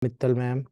Mittal ma'am.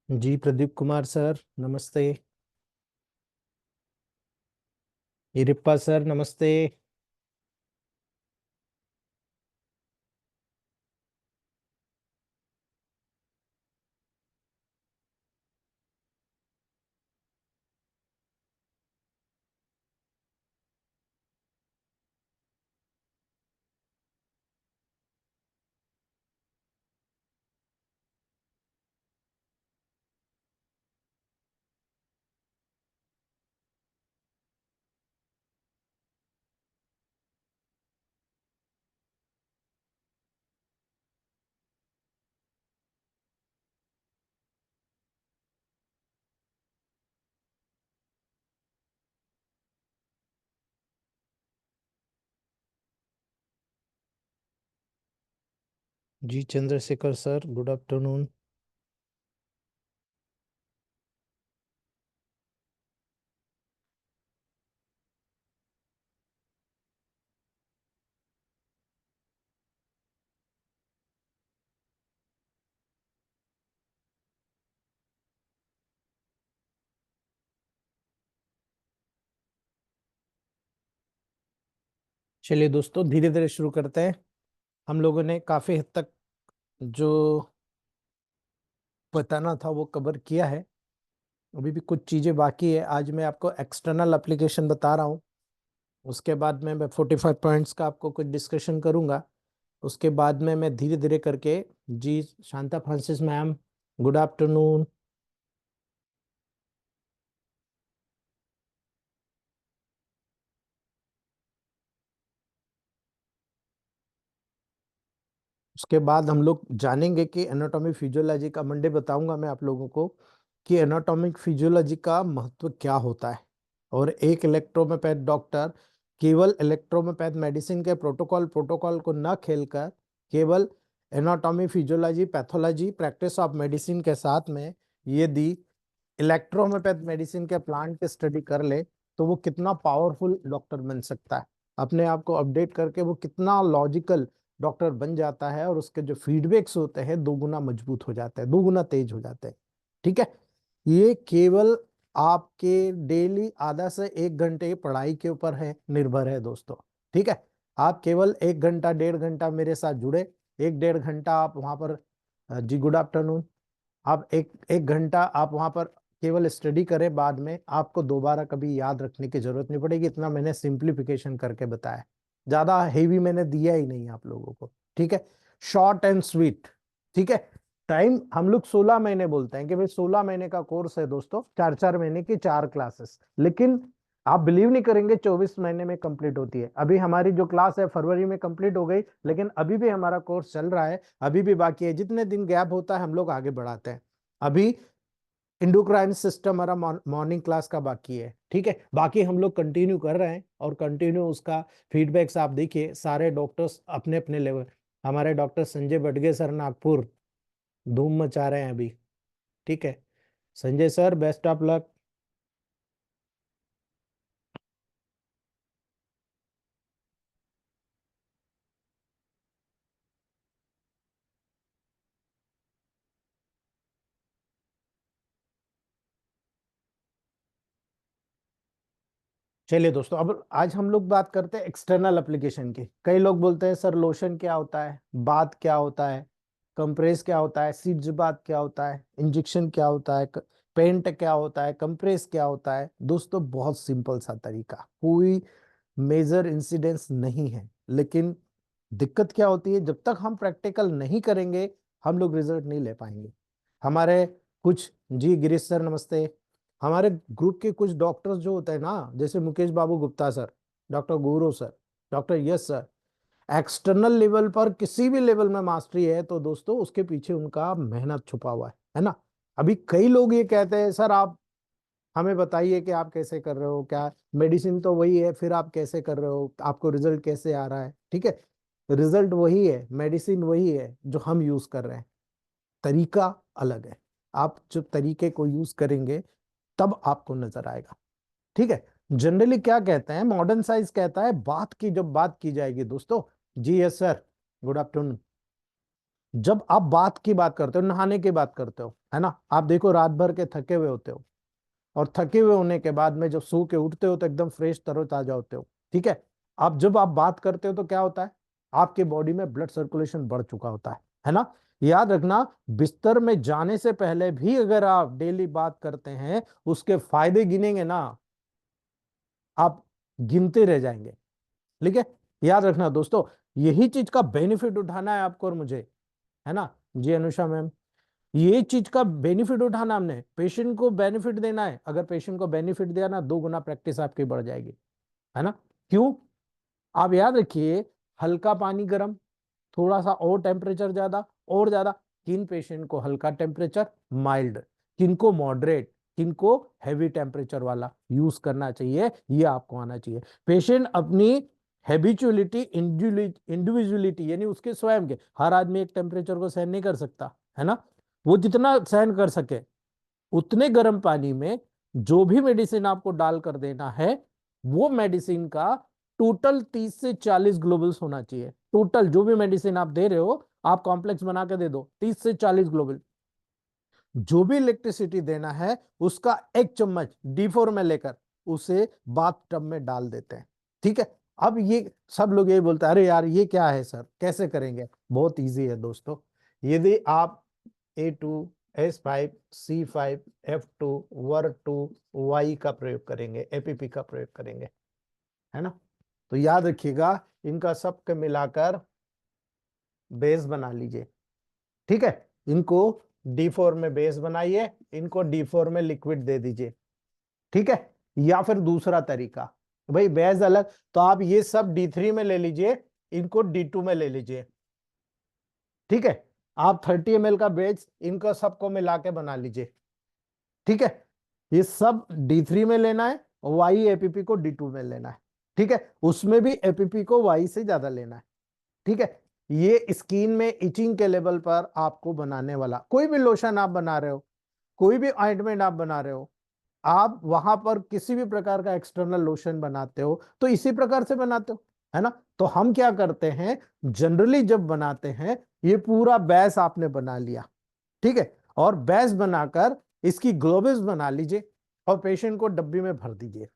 जी Pradeep Kumar sir नमस्ते। इरिप्पा sir नमस्ते। जी Chandrashekhar sir good afternoon. चलिए दोस्तों धीरे धीरे शुरू करते हैं। हम लोगों ने काफी हद तक जो बताना था वो कवर किया है। अभी भी कुछ चीजें बाकी है। आज मैं आपको एक्सटर्नल एप्लीकेशन बता रहा हूँ। उसके बाद में मैं 45 पॉइंट्स का आपको कुछ डिस्कशन करूंगा। उसके बाद में मैं धीरे धीरे करके जी Shanta Francis ma'am good afternoon. उसके बाद हम लोग जानेंगे कि एनाटॉमी फिजियोलॉजी का मंडे बताऊंगा मैं आप लोगों को कि एनाटॉमिक फिजियोलॉजी का महत्व क्या होता है। और एक इलेक्ट्रोमेपैथ डॉक्टर केवल इलेक्ट्रोमेपैथ मेडिसिन के प्रोटोकॉल प्रोटोकॉल को न खेलकर केवल anatomy physiology pathology practice of medicine के साथ में यदि इलेक्ट्रोमेपैथ मेडिसिन के प्लांट की स्टडी कर ले तो वो कितना पावरफुल डॉक्टर बन सकता है। अपने आप को अपडेट करके वो कितना लॉजिकल डॉक्टर बन जाता है और उसके जो फीडबैक्स होते हैं दो गुना मजबूत हो जाते हैं, दो गुना तेज हो जाते हैं। ठीक है। ये केवल आपके डेली आधा से एक घंटे की पढ़ाई के ऊपर है निर्भर है दोस्तों। ठीक है। आप केवल एक घंटा डेढ़ घंटा मेरे साथ जुड़े। एक डेढ़ घंटा आप वहां पर जी गुड आफ्टरनून। आप एक एक घंटा आप वहां पर केवल स्टडी करें। बाद में आपको दोबारा कभी याद रखने की जरूरत नहीं पड़ेगी। इतना मैंने सिंप्लीफिकेशन करके बताया। ज्यादा हेवी मैंने दिया ही नहीं आप लोगों को। ठीक है। Short and sweet. ठीक है। टाइम हम लोग 16 महीने बोलते हैं कि भाई 16 महीने का कोर्स है दोस्तों, 4 4 महीने की 4 क्लासेस। लेकिन आप बिलीव नहीं करेंगे 24 महीने में कंप्लीट होती है। अभी हमारी जो क्लास है फरवरी में कंप्लीट हो गई, लेकिन अभी भी हमारा कोर्स चल रहा है। अभी भी बाकी है। जितने दिन गैप होता है हम लोग आगे बढ़ाते हैं। अभी इंडोक्राइन सिस्टम हमारा मॉर्निंग क्लास का बाकी है। ठीक है। बाकी हम लोग कंटिन्यू कर रहे हैं और कंटिन्यू उसका फीडबैक्स आप देखिए। सारे डॉक्टर्स अपने अपने लेवल। हमारे डॉक्टर संजय बडगे सर नागपुर धूम मचा रहे हैं अभी। ठीक है। Sanjay sir best of luck. चलिए दोस्तों अब आज हम लोग बात करते हैं एक्सटर्नल एप्लीकेशन की। कई लोग बोलते हैं सर लोशन क्या होता है, बाथ क्या होता है, कंप्रेस क्या होता है, सीड्स बाथ क्या होता है, इंजेक्शन क्या होता है, पेंट क्या होता है, कंप्रेस क्या होता है। दोस्तों बहुत सिंपल सा तरीका, कोई मेजर इंसिडेंस नहीं है। लेकिन दिक्कत क्या होती है, जब तक हम प्रैक्टिकल नहीं करेंगे हम लोग रिजल्ट नहीं ले पाएंगे। हमारे कुछ जी गिरीश सर नमस्ते। हमारे ग्रुप के कुछ डॉक्टर्स जो होते हैं ना, जैसे मुकेश बाबू गुप्ता सर, डॉक्टर गौरव सर, डॉक्टर यश सर, एक्सटर्नल लेवल पर किसी भी लेवल में मास्टरी है तो दोस्तों उसके पीछे उनका मेहनत छुपा हुआ है ना। अभी कई लोग ये कहते हैं सर आप हमें बताइए कि आप कैसे कर रहे हो, क्या मेडिसिन तो वही है, फिर आप कैसे कर रहे हो, आपको रिजल्ट कैसे आ रहा है। ठीक है, रिजल्ट वही है, मेडिसिन वही है जो हम यूज कर रहे हैं, तरीका अलग है। आप जब तरीके को यूज करेंगे तब आपको नजर आएगा। ठीक है, जनरली क्या कहते हैं, मॉडर्न साइंस कहता है बात की जब बात की जाएगी दोस्तों। जी यस सर, गुड आफ्टरनून। जब आप बात की बात करते हो, नहाने की बात करते हो, है ना, आप देखो रात भर के थके हुए होते हो, और थके हुए होने के बाद में जब सो के उठते हो तो एकदम फ्रेश तरोताजा होते हो। ठीक है, अब जब आप बात करते हो तो क्या होता है, आपके बॉडी में ब्लड सर्कुलेशन बढ़ चुका होता है ना। याद रखना, बिस्तर में जाने से पहले भी अगर आप डेली बात करते हैं, उसके फायदे गिनेंगे ना, आप गिनते रह जाएंगे। ठीक है, याद रखना दोस्तों, यही चीज का बेनिफिट उठाना है आपको और मुझे, है ना। जी अनुषा मैम, ये चीज का बेनिफिट उठाना, हमने पेशेंट को बेनिफिट देना है। अगर पेशेंट को बेनिफिट दिया ना, 2 गुना प्रैक्टिस आपकी बढ़ जाएगी, है ना। क्यों, आप याद रखिए, हल्का पानी गर्म, थोड़ा सा और टेम्परेचर ज्यादा और ज्यादा। किन पेशेंट को हल्का टेम्परेचर माइल्ड, किन को मॉडरेट, किन को हैवी टेम्परेचर वाला यूज करना चाहिए, ये आपको आना चाहिए। पेशेंट अपनी हैबिचुअलिटी, इंडिविजुअलिटी, यानी उसके स्वयं के, हर आदमी एक टेम्परेचर को सहन नहीं कर सकता, है ना। वो जितना सहन कर सके उतने गर्म पानी में जो भी मेडिसिन आपको डाल कर देना है, वो मेडिसिन का टोटल 30 से 40 ग्लोबल्स होना चाहिए। टोटल जो भी मेडिसिन आप दे रहे हो, आप कॉम्प्लेक्स बना के दे दो, 30 से 40 ग्लोबल। जो भी इलेक्ट्रिसिटी देना है, उसका 1 चम्मच D4 में लेकर उसे बाथ टब में डाल देते हैं। ठीक है, अब ये सब लोग यही बोलते हैं, अरे यार ये क्या है सर, कैसे करेंगे। बहुत इजी है दोस्तों, यदि आप A2, S5, C5, F2, WR2, Y का प्रयोग करेंगे, APP का प्रयोग करेंगे, है ना, तो याद रखिएगा इनका सबके मिलाकर बेस बना लीजिए। ठीक है, इनको D4 में बेस बनाइए, इनको D4 में लिक्विड दे दीजिए। ठीक है, या फिर दूसरा तरीका, भाई बेस अलग, तो आप ये सब D3 में ले लीजिए, इनको D2 में ले लीजिए। ठीक है, आप 30 ml का बेस इनको सबको मिला के बना लीजिए। ठीक है, ये सब D3 में लेना है, वाई एपीपी को D2 में लेना है। ठीक है, उसमें भी एपीपी को वाई से ज्यादा लेना है। ठीक है, ये स्किन में इचिंग के लेवल पर आपको बनाने वाला, कोई भी लोशन आप बना रहे हो, कोई भी ऑइंटमेंट आप बना रहे हो, आप वहां पर किसी भी प्रकार का एक्सटर्नल लोशन बनाते हो तो इसी प्रकार से बनाते हो, है ना। तो हम क्या करते हैं, जनरली जब बनाते हैं, ये पूरा बैस आपने बना लिया, ठीक है, और बैच बनाकर इसकी ग्लोबल्स बना लीजिए और पेशेंट को डब्बी में भर दीजिए,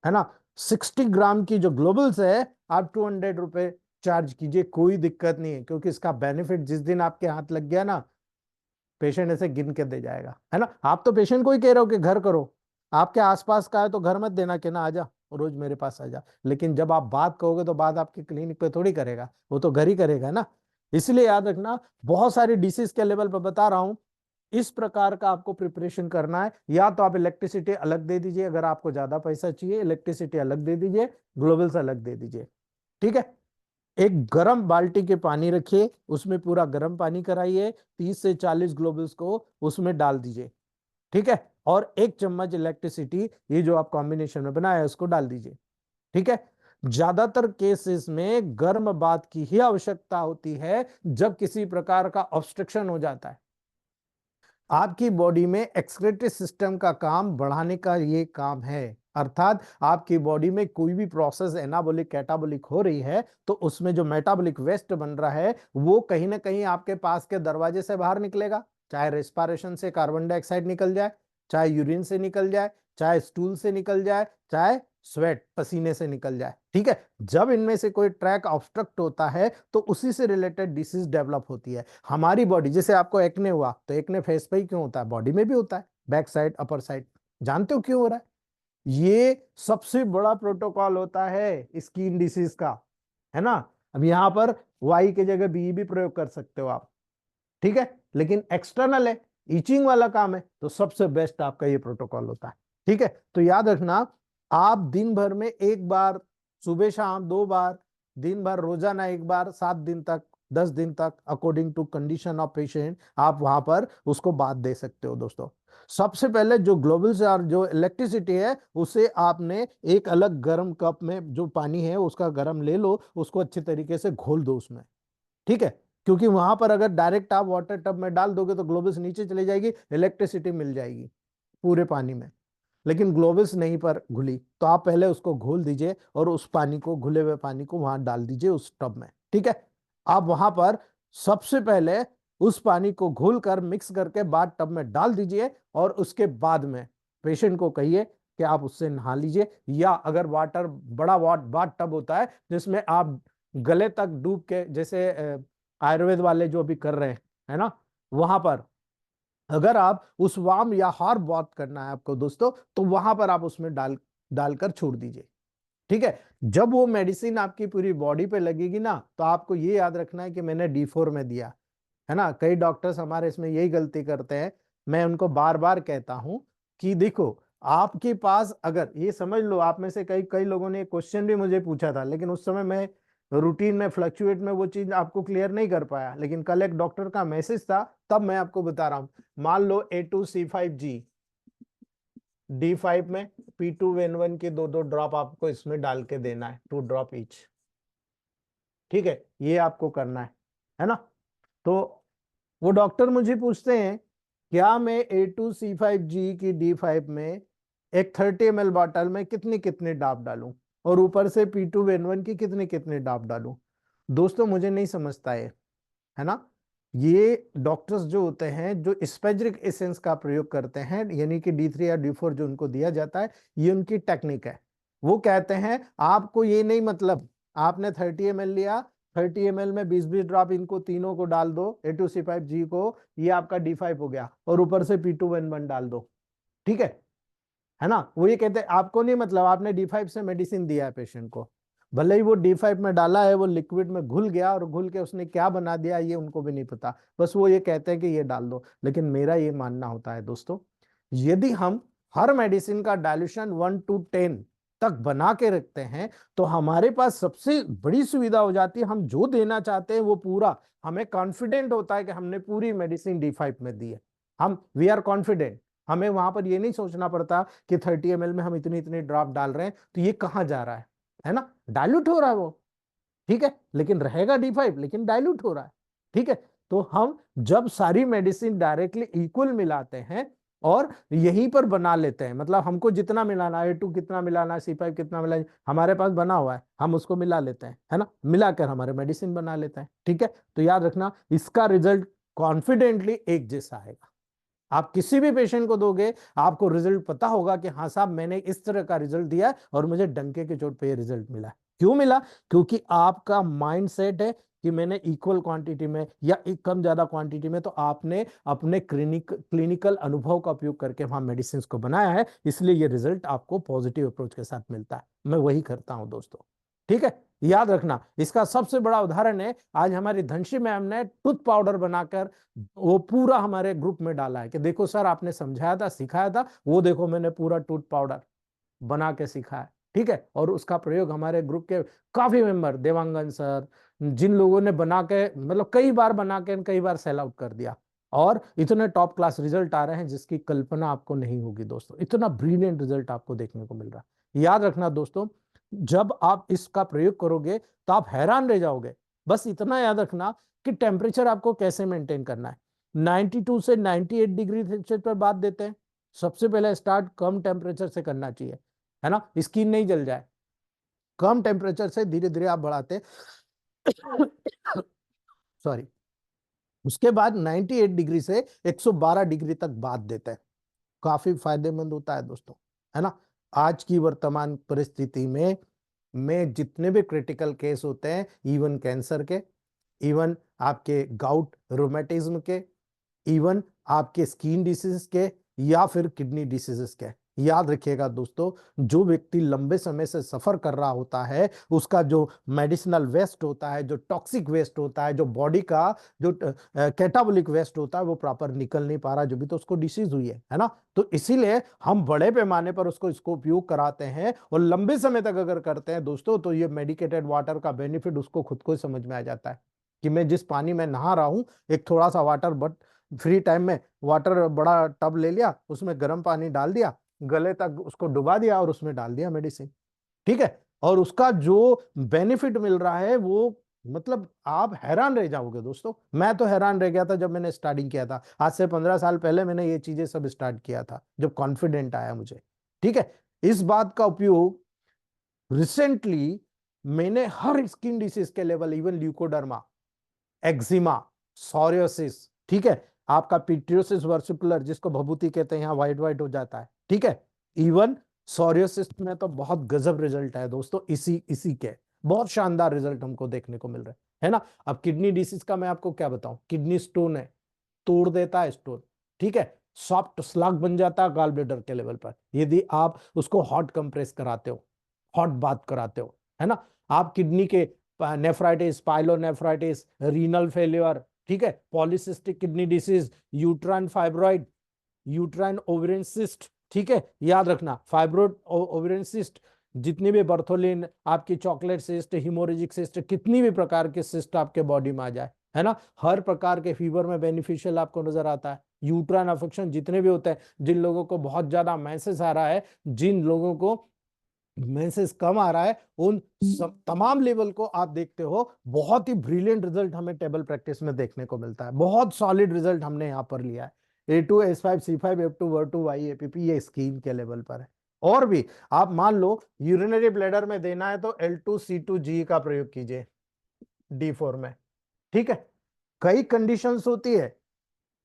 है ना। 60 ग्राम की जो ग्लोबल्स है, आप 200 रुपए चार्ज कीजिए, कोई दिक्कत नहीं है, क्योंकि इसका बेनिफिट जिस दिन आपके हाथ लग गया ना, पेशेंट ऐसे गिन के दे जाएगा, है ना। आप तो पेशेंट को ही कह रहे हो कि घर करो, आपके आसपास का है तो घर मत देना कि ना आजा रोज मेरे पास आजा, लेकिन जब आप बात कहोगे तो बात आपके क्लिनिक पे थोड़ी करेगा, वो तो घर ही करेगा ना। इसलिए याद रखना, बहुत सारी डिसीज के लेवल पर बता रहा हूं, इस प्रकार का आपको प्रिपरेशन करना है। या तो आप इलेक्ट्रिसिटी अलग दे दीजिए, अगर आपको ज्यादा पैसा चाहिए इलेक्ट्रिसिटी अलग दे दीजिए, ग्लोबल्स अलग दे दीजिए। ठीक है, एक गर्म बाल्टी के पानी रखिए, उसमें पूरा गर्म पानी कराइए, 30 से 40 ग्लोबल्स को उसमें डाल दीजिए। ठीक है, और 1 चम्मच इलेक्ट्रिसिटी, ये जो आप कॉम्बिनेशन में बनाया है उसको डाल दीजिए। ठीक है, ज्यादातर केसेस में गर्म बात की ही आवश्यकता होती है जब किसी प्रकार का ऑब्स्ट्रक्शन हो जाता है। आपकी बॉडी में एक्सक्रीटरी सिस्टम का काम बढ़ाने का ये काम है, अर्थात आपकी बॉडी में कोई भी प्रोसेस एनाबॉलिक कैटाबॉलिक हो रही है तो उसमें जो मेटाबॉलिक वेस्ट बन रहा है वो कहीं ना कहीं आपके पास के दरवाजे से बाहर निकलेगा, चाहे रेस्पिरेशन से कार्बन डाइऑक्साइड निकल जाए, चाहे यूरिन से निकल जाए, चाहे स्टूल से निकल जाए, चाहे स्वेट पसीने से निकल जाए। ठीक है, जब इनमें से कोई ट्रैक ऑब्स्ट्रक्ट होता है तो उसी से रिलेटेड डिसीज डेवलप होती है। हमारी बॉडी, जैसे आपको एक्ने हुआ तो एक्ने फेस पे ही क्यों होता है, बॉडी में भी होता है, बैक साइड अपर साइड, जानते हो क्यों हो रहा है। ये सबसे बड़ा प्रोटोकॉल होता है स्किन डिसीज का, है ना। अब यहां पर वाई की जगह बी भी प्रयोग कर सकते हो आप, ठीक है, लेकिन एक्सटर्नल है, ईचिंग वाला काम है, तो सबसे बेस्ट आपका ये प्रोटोकॉल होता है। ठीक है, तो याद रखना, आप दिन भर में एक बार, सुबह शाम 2 बार, दिन भर रोजाना एक बार, 7 दिन तक, 10 दिन तक, according to condition of patient, आप वहां पर उसको बात दे सकते हो दोस्तों। सबसे पहले जो ग्लोबल से और जो इलेक्ट्रिसिटी है, उसे आपने एक अलग गर्म कप में जो पानी है उसका गर्म ले लो, उसको अच्छे तरीके से घोल दो उसमें। ठीक है, क्योंकि वहां पर अगर डायरेक्ट आप वाटर टब में डाल दोगे तो ग्लोबल्स नीचे चली जाएगी, इलेक्ट्रिसिटी मिल जाएगी पूरे पानी में। लेकिन ग्लोबल्स नहीं पर घुली, तो आप पहले उसको घोल दीजिए और उस पानी को, घुले हुए पानी को वहां डाल दीजिए उस टब में। ठीक है, आप वहां पर सबसे पहले उस पानी को घोल कर मिक्स करके बाद टब में डाल दीजिए, और उसके बाद में पेशेंट को कहिए कि आप उससे नहा लीजिए, या अगर वाटर बड़ा बाथ टब होता है जिसमें आप गले तक डूब के, जैसे आयुर्वेद वाले जो भी कर रहे हैं, है ना, वहां पर अगर आप उस वार्म या हॉट बाथ करना है आपको दोस्तों, तो वहां पर आप उसमें डालकर छोड़ दीजिए। ठीक है, जब वो मेडिसिन आपकी पूरी बॉडी पे लगेगी ना, तो आपको ये याद रखना है कि मैंने D4 में दिया है ना। कई डॉक्टर्स हमारे इसमें यही गलती करते हैं, मैं उनको बार बार कहता हूं कि देखो, आपके पास अगर ये समझ लो, आप में से कई कई लोगों ने क्वेश्चन भी मुझे पूछा था, लेकिन उस समय मैं रूटीन में, फ्लक्चुएट में वो चीज आपको क्लियर नहीं कर पाया, लेकिन कल एक डॉक्टर का मैसेज था, तब मैं आपको बता रहा हूं। मान लो A2C5G, D5 में P2N1 के 2-2 ड्रॉप आपको इसमें डाल के देना है, 2 ड्रॉप ईच। ठीक है, ये आपको करना है ना। तो वो डॉक्टर मुझे पूछते हैं, क्या मैं A2C5G की D5 में एक 30 ml बॉटल में कितनी कितनी ड्रॉप डालूं, और ऊपर से P2N1 की कितनी कितनी ड्रॉप डालूं। दोस्तों मुझे नहीं समझता है ना। ये डॉक्टर्स जो होते हैं, जो स्पेजरिक एसेंस का प्रयोग करते हैं, यानी कि D3 या D4 जो उनको दिया जाता है, ये उनकी टेक्निक है। वो कहते हैं आपको ये नहीं मतलब, आपने 30 ml लिया, 30 ml में 20-20 ड्रॉप इनको तीनों को डाल दो, A2C5G को, ये आपका D5 हो गया, और ऊपर से P2N1 डाल दो। ठीक है ना। वो ये कहते हैं आपको नहीं मतलब, आपने D5 से मेडिसिन दिया है पेशेंट को, भले ही वो D5 में डाला है, वो लिक्विड में घुल गया, और घुल के उसने क्या बना दिया ये उनको भी नहीं पता, बस वो ये कहते हैं कि ये डाल दो। लेकिन मेरा ये मानना होता है दोस्तों, यदि हम हर मेडिसिन का डायल्यूशन 1:10 तक बना के रखते हैं, तो हमारे पास सबसे बड़ी सुविधा हो जाती है, हम जो देना चाहते हैं वो पूरा, हमें कॉन्फिडेंट होता है कि हमने पूरी मेडिसिन D5 में दी है। हम वी आर कॉन्फिडेंट, हमें वहां पर ये नहीं सोचना पड़ता कि 30 ml में हम इतनी इतनी ड्रॉप डाल रहे हैं तो ये कहाँ जा रहा है ना, डाइल्यूट हो रहा है वो। ठीक है, लेकिन रहेगा D5, लेकिन डाइल्यूट हो रहा है। ठीक है, तो हम जब सारी मेडिसिन डायरेक्टली इक्वल मिलाते हैं और यहीं पर बना लेते हैं, मतलब हमको जितना मिलाना है, A2 कितना मिलाना है, C5 कितना मिलाना है, हमारे पास बना हुआ है, हम उसको मिला लेते हैं, है ना, मिलाकर हमारे मेडिसिन बना लेते हैं। ठीक है, तो याद रखना, इसका रिजल्ट कॉन्फिडेंटली एक जैसा आएगा। आप किसी भी पेशेंट को दोगे, आपको रिजल्ट पता होगा कि हाँ साहब, मैंने इस तरह का रिजल्ट दिया और मुझे डंके की चोट पे ये रिजल्ट मिला। क्यों मिला? क्योंकि आपका माइंड सेट है कि मैंने इक्वल क्वांटिटी में या एक कम ज्यादा क्वांटिटी में, तो आपने अपने क्लिनिकल अनुभव का उपयोग करके वहां मेडिसिन को बनाया है, इसलिए ये रिजल्ट आपको पॉजिटिव अप्रोच के साथ मिलता है। मैं वही करता हूं दोस्तों। ठीक है, याद रखना, इसका सबसे बड़ा उदाहरण है, आज हमारी धनश्री मैम ने टूथ पाउडर बनाकर वो पूरा हमारे ग्रुप में डाला है कि देखो सर, आपने समझाया था, सिखाया था, वो देखो मैंने पूरा टूथ पाउडर बना के सिखाया। ठीक है, और उसका प्रयोग हमारे ग्रुप के काफी मेंबर, देवांगन सर, जिन लोगों ने बना के, मतलब कई बार बना के कई बार सेल आउट कर दिया, और इतने टॉप क्लास रिजल्ट आ रहे हैं जिसकी कल्पना आपको नहीं होगी दोस्तों। इतना ब्रिलियंट रिजल्ट आपको देखने को मिल रहा है। याद रखना दोस्तों, जब आप इसका प्रयोग करोगे तो आप हैरान रह जाओगे। बस इतना याद रखना कि टेम्परेचर आपको कैसे मेंटेन करना है। 92 से 98 डिग्री सेल्सियस पर बात देते हैं। सबसे पहले स्टार्ट कम टेम्परेचर से करना चाहिए, है ना, स्किन नहीं जल जाए। कम टेम्परेचर से धीरे धीरे आप बढ़ाते सॉरी। उसके बाद 98 डिग्री से 112 डिग्री तक बात देते हैं। काफी फायदेमंद होता है दोस्तों, है ना। आज की वर्तमान परिस्थिति में जितने भी क्रिटिकल केस होते हैं, इवन कैंसर के, इवन आपके गाउट रोमेटिज्म के, इवन आपके स्किन डिसीज के, या फिर किडनी डिसीजेस के, याद रखिएगा दोस्तों, जो व्यक्ति लंबे समय से सफर कर रहा होता है, उसका जो मेडिसिनल वेस्ट होता है, जो टॉक्सिक वेस्ट होता है, जो बॉडी का जो कैटाबॉलिक वेस्ट होता है, वो प्रॉपर निकल नहीं पा रहा, जो भी तो उसको डिसीज हुई है ना। तो इसीलिए हम बड़े पैमाने पर उसको इसको उपयोग कराते हैं, और लंबे समय तक अगर करते हैं दोस्तों, तो ये मेडिकेटेड वाटर का बेनिफिट उसको खुद को समझ में आ जाता है कि मैं जिस पानी में नहा रहा हूं, एक थोड़ा सा वाटर, बट फ्री टाइम में वाटर बड़ा टब ले लिया, उसमें गर्म पानी डाल दिया, गले तक उसको डुबा दिया और उसमें डाल दिया मेडिसिन। ठीक है, और उसका जो बेनिफिट मिल रहा है वो, मतलब आप हैरान रह जाओगे दोस्तों। मैं तो हैरान रह गया था जब मैंने स्टार्टिंग किया था, आज से 15 साल पहले मैंने ये चीजें सब स्टार्ट किया था, जब कॉन्फिडेंट आया मुझे। ठीक है, इस बात का उपयोग रिसेंटली मैंने हर स्किन डिसीज के level, even leucoderma, eczema, psoriasis, ठीक है, आपका पिट्रियोसिस वर्सिकुलर जिसको भभूति कहते हैं, यहाँ व्हाइट व्हाइट हो जाता है, ठीक है, इवन सोरियोसिस में तो बहुत गजब रिजल्ट है दोस्तों, इसी इसी के बहुत शानदार रिजल्ट हमको देखने को मिल रहे हैं, है ना। अब किडनी डिसीज का मैं आपको क्या बताऊं, किडनी स्टोन है, तोड़ देता है स्टोन, ठीक है, सॉफ्ट स्लग बन जाता है गॉल ब्लैडर के लेवल पर, यदि आप उसको हॉट कंप्रेस कराते हो, हॉट बात कराते हो, है ना। आप किडनी के नेफ्राइटिस, पाइलोनेफ्राइटिस, रीनल फेल्योर, ठीक है, polycystic kidney disease, uterine fibroid, uterine ovarian cyst, ठीक है, याद रखना फाइब्रोड ओवरियन सिस्ट, जितनी भी बर्थोलिन, आपकी चॉकलेट सिस्ट, हिमोरेजिक सिस्ट, कितनी भी प्रकार के सिस्ट आपके बॉडी में आ जाए, है ना, हर प्रकार के फीवर में बेनिफिशियल आपको नजर आता है। यूट्राइन अफेक्शन जितने भी होते हैं, जिन लोगों को बहुत ज्यादा मैसेज आ रहा है, जिन लोगों को मेंसेस कम आ रहा है, उन सब तमाम लेवल को आप देखते हो, बहुत ही ब्रिलियंट रिजल्ट हमें टेबल प्रैक्टिस में देखने को मिलता है, बहुत सॉलिड रिजल्ट हमने यहाँ पर लिया है। A2 S5 C5 F2 Ver2 YAPP ये स्कीम के लेवल पर है। और भी आप मान लो यूरिनरी ब्लैडर में देना है तो L2C2G का प्रयोग कीजिए D4 में, ठीक है। कई कंडीशंस होती है,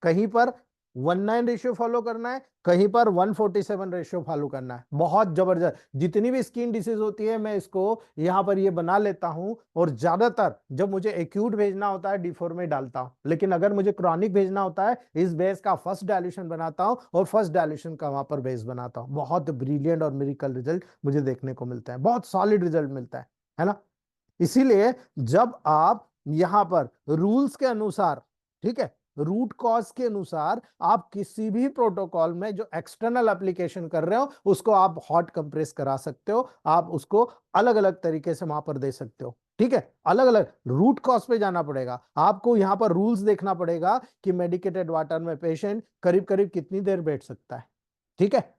कहीं पर 1:9 रेशियो फॉलो करना है, कहीं पर 147 रेशियो फॉलो करना है, बहुत जबरदस्त। जितनी भी स्किन डिसीज होती है मैं इसको यहां पर ये बना लेता हूं, और ज्यादातर जब मुझे एक्यूट भेजना होता है D4 में डालता हूं, लेकिन अगर मुझे क्रॉनिक भेजना होता है, इस बेस का फर्स्ट डायल्यूशन बनाता हूं और फर्स्ट डायल्यूशन का वहां पर बेस बनाता हूं। बहुत ब्रिलियंट और मेरिकल रिजल्ट मुझे देखने को मिलता है, बहुत सॉलिड रिजल्ट मिलता है ना। इसीलिए जब आप यहां पर रूल्स के अनुसार, ठीक है, रूट कॉज के अनुसार आप किसी भी प्रोटोकॉल में जो एक्सटर्नल एप्लीकेशन कर रहे हो, उसको आप हॉट कंप्रेस करा सकते हो, आप उसको अलग अलग तरीके से वहां पर दे सकते हो, ठीक है। अलग अलग रूट कॉज पे जाना पड़ेगा आपको, यहां पर रूल्स देखना पड़ेगा कि मेडिकेटेड वाटर में पेशेंट करीब करीब कितनी देर बैठ सकता है, ठीक है,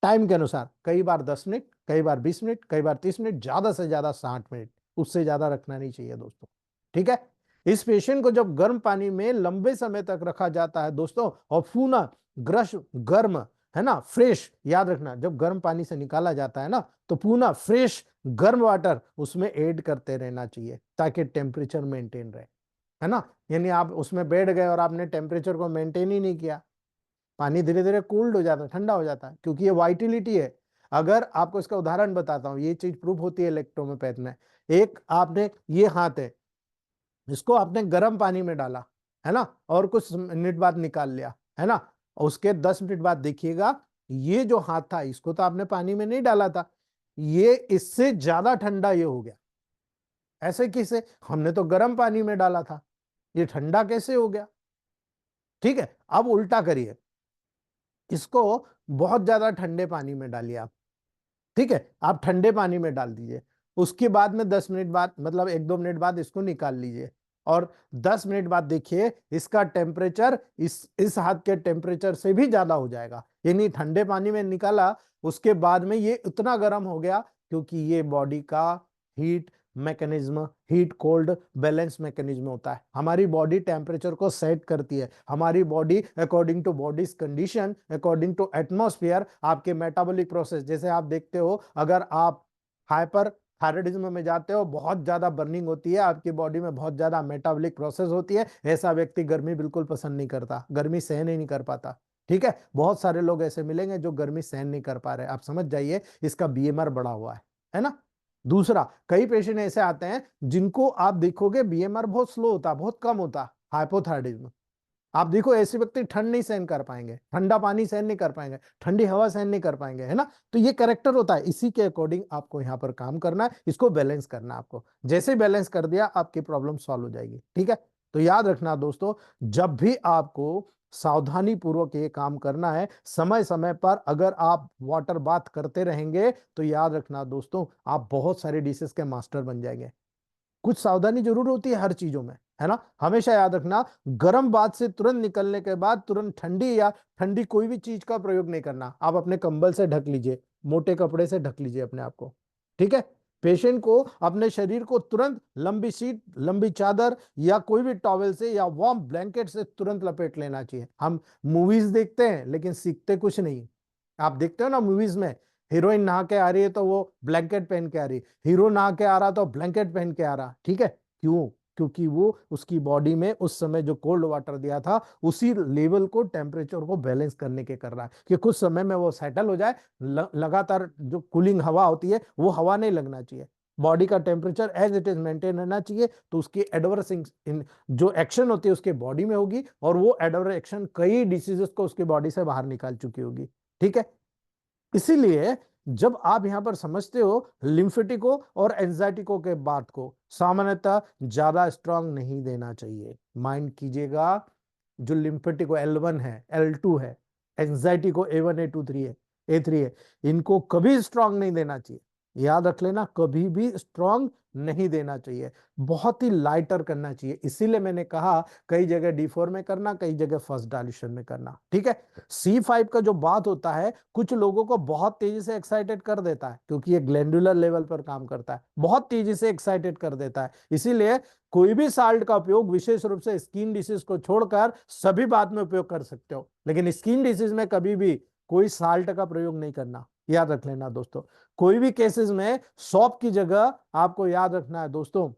टाइम के अनुसार, कई बार 10 मिनट, कई बार 20 मिनट, कई बार 30 मिनट, ज्यादा से ज्यादा 60 मिनट, उससे ज्यादा रखना नहीं चाहिए दोस्तों, ठीक है। इस पेशेंट को जब गर्म पानी में लंबे समय तक रखा जाता है दोस्तों, और पूना ग्रश गर्म, है ना, फ्रेश, याद रखना जब गर्म पानी से निकाला जाता है ना, तो पूना फ्रेश गर्म वाटर उसमें ऐड करते रहना चाहिए ताकि टेम्परेचर मेंटेन रहे, है ना। यानी आप उसमें बैठ गए और आपने टेम्परेचर को मेंटेन ही नहीं किया, पानी धीरे धीरे कूल्ड हो जाता है, ठंडा हो जाता है, क्योंकि ये वाइटिलिटी है। अगर आपको इसका उदाहरण बताता हूं, ये चीज प्रूफ होती है इलेक्ट्रोमेपैथ में। एक आपने ये हाथ है, इसको आपने गर्म पानी में डाला, है ना, और कुछ मिनट बाद निकाल लिया, है ना, उसके 10 मिनट बाद देखिएगा, ये जो हाथ था इसको तो आपने पानी में नहीं डाला था, ये इससे ज्यादा ठंडा ये हो गया। ऐसे कैसे, हमने तो गर्म पानी में डाला था, ये ठंडा कैसे हो गया। ठीक है, अब उल्टा करिए, इसको बहुत ज्यादा ठंडे पानी में डालिए आप, ठीक है, आप ठंडे पानी में डाल दीजिए, उसके बाद में 10 मिनट बाद, मतलब 1-2 मिनट बाद इसको निकाल लीजिए, और 10 मिनट बाद देखिए इसका टेम्परेचर इस हाथ के टेम्परेचर से भी ज्यादा हो जाएगा। यानी ठंडे पानी में निकाला, उसके बाद में ये इतना गर्म हो गया, क्योंकि ये बॉडी का heat mechanism, heat cold balance mechanism होता है। हमारी बॉडी टेम्परेचर को सेट करती है, हमारी body according to body's condition, according to atmosphere, आपके मेटाबॉलिक प्रोसेस, जैसे आप देखते हो अगर आप हाइपर थायराइडिज्म में जाते हो, बहुत ज्यादा बर्निंग होती है आपकी बॉडी में, बहुत ज्यादा मेटाबॉलिक प्रोसेस होती है, ऐसा व्यक्ति गर्मी बिल्कुल पसंद नहीं करता, गर्मी सहन ही नहीं कर पाता। ठीक है, बहुत सारे लोग ऐसे मिलेंगे जो गर्मी सहन नहीं कर पा रहे, आप समझ जाइए इसका बीएमआर बढ़ा हुआ है ना। दूसरा, कई पेशेंट ऐसे आते हैं जिनको आप देखोगे बीएमआर बहुत स्लो होता, बहुत कम होता, हाइपोथायराइडिज्म। आप देखो ऐसे व्यक्ति ठंड नहीं सहन कर पाएंगे, ठंडा पानी सहन नहीं कर पाएंगे, ठंडी हवा सहन नहीं कर पाएंगे, है ना। तो ये कैरेक्टर होता है, इसी के अकॉर्डिंग आपको यहाँ पर काम करना है, इसको बैलेंस करना है आपको। जैसे बैलेंस कर दिया आपकी प्रॉब्लम सॉल्व हो जाएगी, ठीक है। तो याद रखना दोस्तों, जब भी आपको सावधानी पूर्वक ये काम करना है, समय समय पर अगर आप वाटर बाथ करते रहेंगे तो याद रखना दोस्तों, आप बहुत सारे डिशेस के मास्टर बन जाएंगे। कुछ सावधानी जरूर होती है हर चीजों में, है ना। हमेशा याद रखना, गर्म बात से तुरंत निकलने के बाद तुरंत ठंडी या ठंडी कोई भी चीज का प्रयोग नहीं करना। आप अपने कंबल से ढक लीजिए, मोटे कपड़े से ढक लीजिए अपने आप को, ठीक है। पेशेंट को अपने शरीर को तुरंत लंबी शीट, लंबी चादर या कोई भी टॉवेल से या वार्म ब्लैंकेट से तुरंत लपेट लेना चाहिए। हम मूवीज देखते हैं लेकिन सीखते कुछ नहीं। आप देखते हो ना मूवीज में, हीरोइन नहा के आ रही है तो वो ब्लैंकेट पहन के आ रही, हीरो नहा के आ रहा तो ब्लैंकेट पहन के आ रहा, ठीक है। क्यों? क्योंकि वो उसकी बॉडी में उस समय जो कोल्ड वाटर दिया था उसी लेवल को, टेम्परेचर को बैलेंस करने के कर रहा है कि कुछ समय में वो सेटल हो जाए। लगातार जो कूलिंग हवा होती है वो हवा नहीं लगना चाहिए, बॉडी का temperature as it is maintain रहना चाहिए। तो उसकी एडवर्स जो एक्शन होती है उसके बॉडी में होगी, और वो एडवर्स एक्शन कई डिसीजेस को उसकी बॉडी से बाहर निकाल चुकी होगी, ठीक है। इसीलिए जब आप यहां पर समझते हो लिम्फेटिको और एंजाइटिको के बात को, सामान्यतः ज्यादा स्ट्रांग नहीं देना चाहिए। माइंड कीजिएगा, जो लिम्फेटिको L1 है, L2 है, एंजाइटिको A1 A2 3 है, A3 है, इनको कभी स्ट्रांग नहीं देना चाहिए। याद रख लेना, कभी भी स्ट्रांग नहीं देना चाहिए, बहुत ही लाइटर करना चाहिए। इसीलिए मैंने कहा कई जगह D4 में करना, कई जगह फर्स्ट डायल्यूशन में करना, ठीक है। C5 का जो बात होता है कुछ लोगों को बहुत तेजी से एक्साइटेड कर देता है, क्योंकि ये ग्लैंडुलर लेवल पर काम करता है, बहुत तेजी से एक्साइटेड कर देता है। इसीलिए कोई भी साल्ट का उपयोग विशेष रूप से स्किन डिसीज को छोड़कर सभी बात में उपयोग कर सकते हो, लेकिन स्किन डिसीज में कभी भी कोई साल्ट का प्रयोग नहीं करना, याद रख लेना दोस्तों। कोई भी केसेस में सॉप की जगह आपको याद रखना है दोस्तों,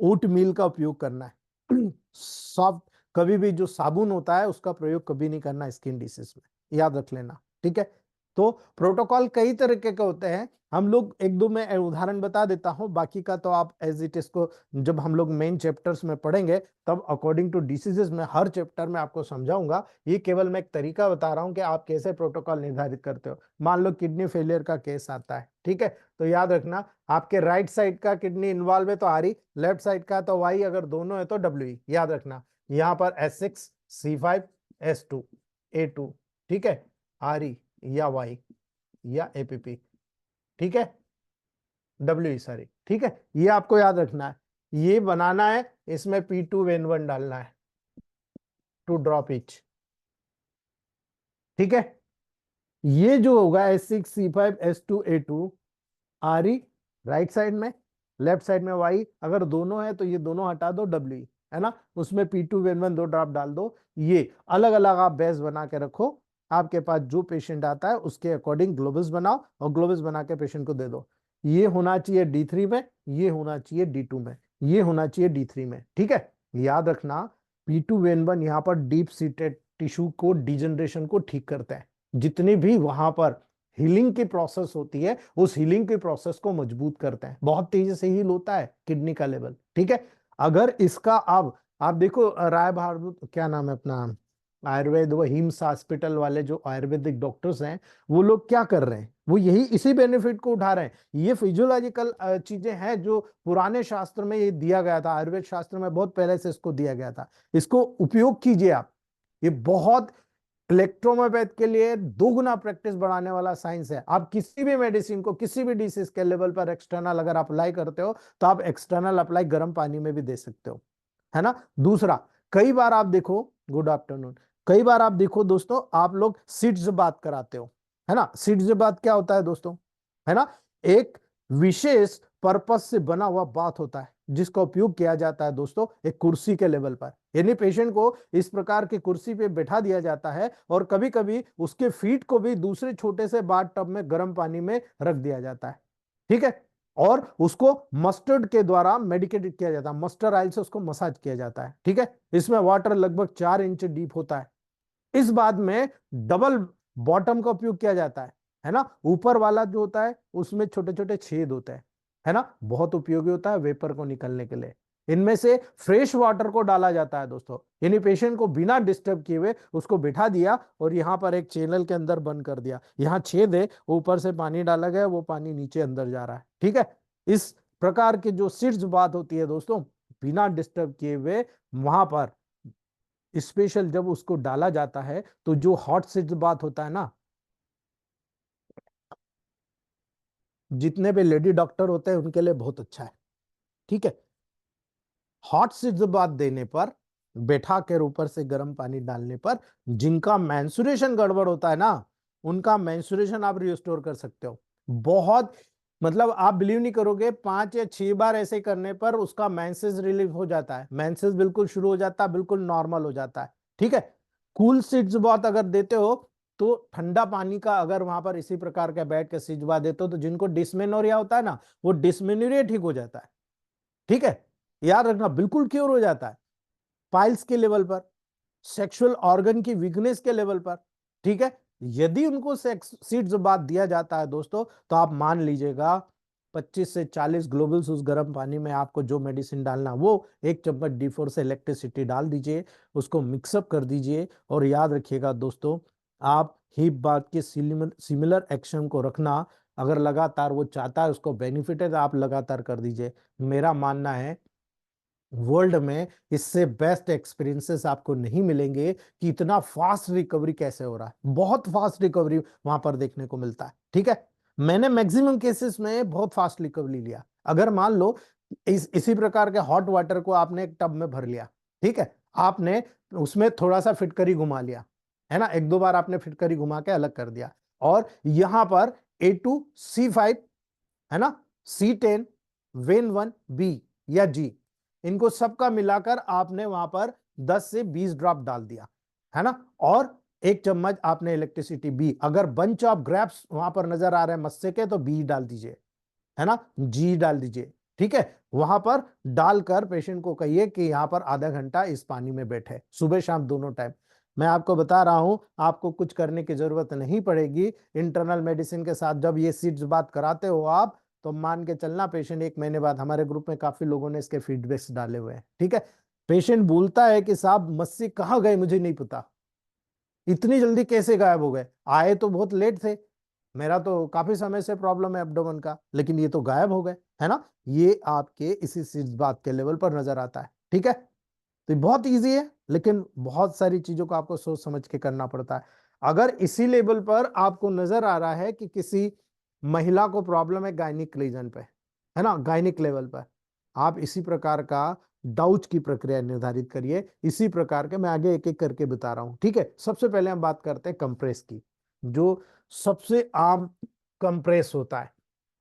ओट मील का उपयोग करना है। सॉफ्ट, कभी भी जो साबुन होता है उसका प्रयोग कभी नहीं करना स्किन डिसीज में, याद रख लेना, ठीक है। तो प्रोटोकॉल कई तरीके के होते हैं, हम लोग एक दो में उदाहरण बता देता हूं, बाकी का तो आप एज इट इज को जब हम लोग मेन चैप्टर्स में पढ़ेंगे तब अकॉर्डिंग टू डिसीजेस में हर चैप्टर में आपको समझाऊंगा। ये केवल मैं एक तरीका बता रहा हूं कि आप कैसे प्रोटोकॉल निर्धारित करते हो। मान लो किडनी फेलियर का केस आता है, ठीक है, तो याद रखना आपके राइट साइड का किडनी इन्वॉल्व है तो RE, लेफ्ट साइड का तो Y, अगर दोनों है तो WE। याद रखना यहां पर S6 C5 S2 A2, ठीक है, RE या Y या APP, ठीक है, WE सॉरी, ठीक है। ये आपको याद रखना है, ये बनाना है, इसमें P2 डालना है, 2 ड्रॉप इच, ठीक है। ये जो होगा S6 C5 S2 A2 RE right side में, लेफ्ट साइड में Y, अगर दोनों है तो ये दोनों हटा दो WE, है ना, उसमें P2 2 ड्रॉप डाल दो। ये अलग अलग आप बैच बना के रखो, आपके पास जो पेशेंट आता है उसके अकॉर्डिंग ग्लोबल्स बनाओ और ग्लोबल्स बना के पेशेंट को दे दो। ये होना चाहिए D3 में, ये होना चाहिए D2 में, ये होना चाहिए D3 में, ठीक है। याद रखना P2 यहाँ पर डीप सीटेड टिश्यू को, डिजनरेशन को ठीक करता है। जितनी भी वहां पर हीलिंग की प्रोसेस होती है उस हीलिंग की प्रोसेस को मजबूत करते हैं, बहुत तेजी से हील होता है किडनी का लेवल, ठीक है। अगर इसका अब आप देखो राय बहादुर, क्या नाम है अपना, आयुर्वेद वो हिम्स हॉस्पिटल वाले जो आयुर्वेदिक डॉक्टर्स हैं, वो लोग क्या कर रहे हैं, वो यही इसी बेनिफिट को उठा रहे हैं। ये फिजियोलॉजिकल चीजें हैं जो पुराने शास्त्र में ये दिया गया था, आयुर्वेद शास्त्र में बहुत पहले से इसको दिया गया था, इसको उपयोग कीजिए आप। ये बहुत इलेक्ट्रोमोपैथ के लिए 2 गुना प्रैक्टिस बढ़ाने वाला साइंस है। आप किसी भी मेडिसिन को किसी भी डिसीज के लेवल पर एक्सटर्नल अगर अप्लाई करते हो तो आप एक्सटर्नल अप्लाई गर्म पानी में भी दे सकते हो, है ना। दूसरा, कई बार आप देखो, गुड आफ्टरनून, कई बार आप देखो दोस्तों, आप लोग सीड्स बात कराते हो, है ना। सीड्स बात क्या होता है दोस्तों, है ना, एक विशेष पर्पस से बना हुआ बात होता है जिसका उपयोग किया जाता है दोस्तों एक कुर्सी के लेवल पर, यानी पेशेंट को इस प्रकार की कुर्सी पे बैठा दिया जाता है और कभी कभी उसके फीट को भी दूसरे छोटे से बाथ टब में गर्म पानी में रख दिया जाता है, ठीक है, और उसको मस्टर्ड के द्वारा मेडिकेटेड किया जाता है, मस्टर्ड ऑयल से उसको मसाज किया जाता है, ठीक है। इसमें वाटर लगभग 4 इंच डीप होता है। इस बाद में डबल बॉटम का उपयोग किया जाता है ना। ऊपर वाला जो होता है उसमें छोटे छोटे छेद होते हैं, है ना, बहुत उपयोगी होता है वेपर को निकलने के लिए। इनमें से फ्रेश वाटर को डाला जाता है दोस्तों, यानी पेशेंट को बिना डिस्टर्ब किए हुए उसको बिठा दिया और यहाँ पर एक चैनल के अंदर बंद कर दिया, यहाँ छेद है, ऊपर से पानी डाला गया, वो पानी नीचे अंदर जा रहा है। ठीक है, इस प्रकार की जो सीड्स बात होती है दोस्तों, बिना डिस्टर्ब किए हुए वहां पर स्पेशल जब उसको डाला जाता है तो जो हॉट सीड्स बात होता है ना, जितने भी लेडी डॉक्टर होते हैं उनके लिए बहुत अच्छा है। ठीक है, हॉट सीड्स बात देने पर, बैठा कर ऊपर से गर्म पानी डालने पर, जिनका मेंसुरेशन गड़बड़ होता है ना, उनका मेंसुरेशन आप रिस्टोर कर सकते हो। बहुत मतलब आप बिलीव नहीं करोगे, 5 या 6 बार ऐसे करने पर उसका मेंसेस रिलीफ हो जाता है, मेंसेस बिल्कुल शुरू हो जाता है, बिल्कुल नॉर्मल हो जाता है। ठीक है, कूल सीड्स बहुत अगर देते हो तो ठंडा पानी का अगर वहां पर इसी प्रकार का बैठ के सिजवा देते हो तो जिनको डिस्मेनोरिया होता है ना, वो डिस्मेनोरिया ठीक हो जाता है। ठीक है, याद रखना, बिल्कुल क्योर हो जाता है, पाइल्स के लेवल पर, सेक्सुअल ऑर्गन की वीकनेस के लेवल पर। ठीक है, यदि उनको सेक्स सीड्स बाद दिया जाता है दोस्तों, तो आप मान लीजिएगा 25 से 40 ग्लोबल्स उस गर्म पानी में आपको जो मेडिसिन डालना, वो 1 चम्मच D4 से इलेक्ट्रिसिटी डाल दीजिए, उसको मिक्सअप कर दीजिए। और याद रखिएगा दोस्तों, आप हिप बात के सिमिलर एक्शन को रखना, अगर लगातार वो चाहता है, उसको बेनिफिट है, तो आप लगातार कर दीजिए। मेरा मानना है वर्ल्ड में इससे बेस्ट एक्सपीरियंसेस आपको नहीं मिलेंगे कि इतना फास्ट रिकवरी कैसे हो रहा है, बहुत फास्ट रिकवरी वहां पर देखने को मिलता है। ठीक है, मैंने मैक्सिमम केसेस में बहुत फास्ट रिकवरी लिया। अगर मान लो इसी प्रकार के हॉट वाटर को आपने एक टब में भर लिया, ठीक है, आपने उसमें थोड़ा सा फिटकरी घुमा लिया, है ना, 1-2 बार आपने फिटकरी घुमा के अलग कर दिया, और यहां पर A2C5, है ना, C10, वेन 1 B या G, इनको सबका मिलाकर आपने वहां पर 10 से 20 ड्रॉप डाल दिया, है ना, और 1 चम्मच आपने इलेक्ट्रिसिटी बी, अगर बंच ऑफ ग्रैप्स वहां पर नजर आ रहे हैं मस्से के तो बी डाल दीजिए, है ना, जी डाल दीजिए। ठीक है, वहां पर डालकर पेशेंट को कहिए कि यहां पर आधा घंटा इस पानी में बैठे, सुबह शाम दोनों टाइम। मैं आपको बता रहा हूं, आपको कुछ करने की जरूरत नहीं पड़ेगी। इंटरनल मेडिसिन के साथ जब ये सीड्स बात कराते हो आप, तो मान के चलना पेशेंट 1 महीने बाद, हमारे ग्रुप में काफी लोगों ने इसके फीडबैक्स डाले हुए हैं। ठीक है, पेशेंट बोलता है कि साहब मस्से कहाँ गए मुझे नहीं पता, इतनी जल्दी कैसे गायब हो गए, आए तो बहुत लेट थे, मेरा तो काफी समय से प्रॉब्लम है एब्डोमेन का, लेकिन ये तो गायब हो गए, है ना। ये आपके इसी सीड्स बात के लेवल पर नजर आता है। ठीक है, तो ये बहुत इजी है, लेकिन बहुत सारी चीजों को आपको सोच समझ के करना पड़ता है। अगर इसी लेवल पर आपको नजर आ रहा है कि किसी महिला को प्रॉब्लम है गायनिक रीजन पे, है ना, गायनिक लेवल पर, आप इसी प्रकार का डाउच की प्रक्रिया निर्धारित करिए। इसी प्रकार के मैं आगे एक एक करके बता रहा हूं। ठीक है, सबसे पहले हम बात करते हैं कंप्रेस की, जो सबसे आम कंप्रेस होता है।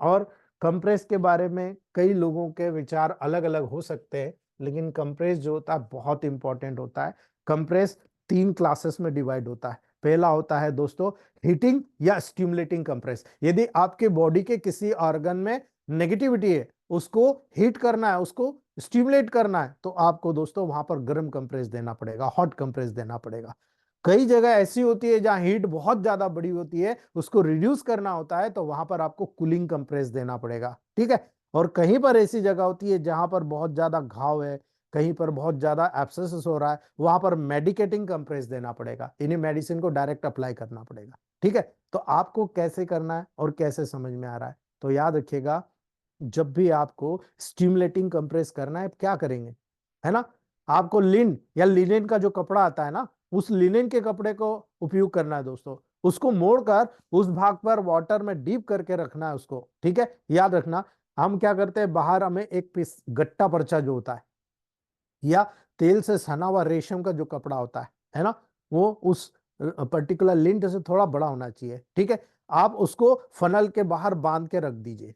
और कंप्रेस के बारे में कई लोगों के विचार अलग अलग हो सकते हैं, लेकिन कंप्रेस जो होता है बहुत इंपॉर्टेंट होता है। कंप्रेस 3 क्लासेस में डिवाइड होता है। पहला होता है दोस्तों हीटिंग या स्टिमुलेटिंग कंप्रेस, यदि आपके बॉडी के किसी ऑर्गन में नेगेटिविटी है, उसको हीट करना है, उसको स्टिमुलेट करना है, तो आपको दोस्तों वहां पर गर्म कंप्रेस देना पड़ेगा, हॉट कंप्रेस देना पड़ेगा। कई जगह ऐसी होती है जहां हीट बहुत ज्यादा बड़ी होती है, उसको रिड्यूस करना होता है, तो वहां पर आपको कूलिंग कंप्रेस देना पड़ेगा। ठीक है, और कहीं पर ऐसी जगह होती है जहां पर बहुत ज्यादा घाव है, कहीं पर बहुत ज्यादा एब्सेसिस हो रहा है, वहां पर मेडिकेटिंग कंप्रेस देना पड़ेगा, इन्हीं मेडिसिन को डायरेक्ट अप्लाई करना पड़ेगा। ठीक है, तो आपको कैसे करना है और कैसे समझ में आ रहा है, तो याद रखिएगा, जब भी आपको स्टिमुलेटिंग कंप्रेस करना है क्या करेंगे, है ना, आपको लिन या लिनेन का जो कपड़ा आता है ना, उस लिनेन के कपड़े को उपयोग करना है दोस्तों, उसको मोड़कर उस भाग पर वाटर में डीप करके रखना है उसको। ठीक है, याद रखना, हम क्या करते हैं, बाहर हमें एक पीस गट्टा पर्चा जो होता है, या तेल से सना हुआ रेशम का जो कपड़ा होता है ना, वो उस पर्टिकुलर लिंट से थोड़ा बड़ा होना चाहिए। ठीक है, आप उसको फनल के बाहर बांध के रख दीजिए।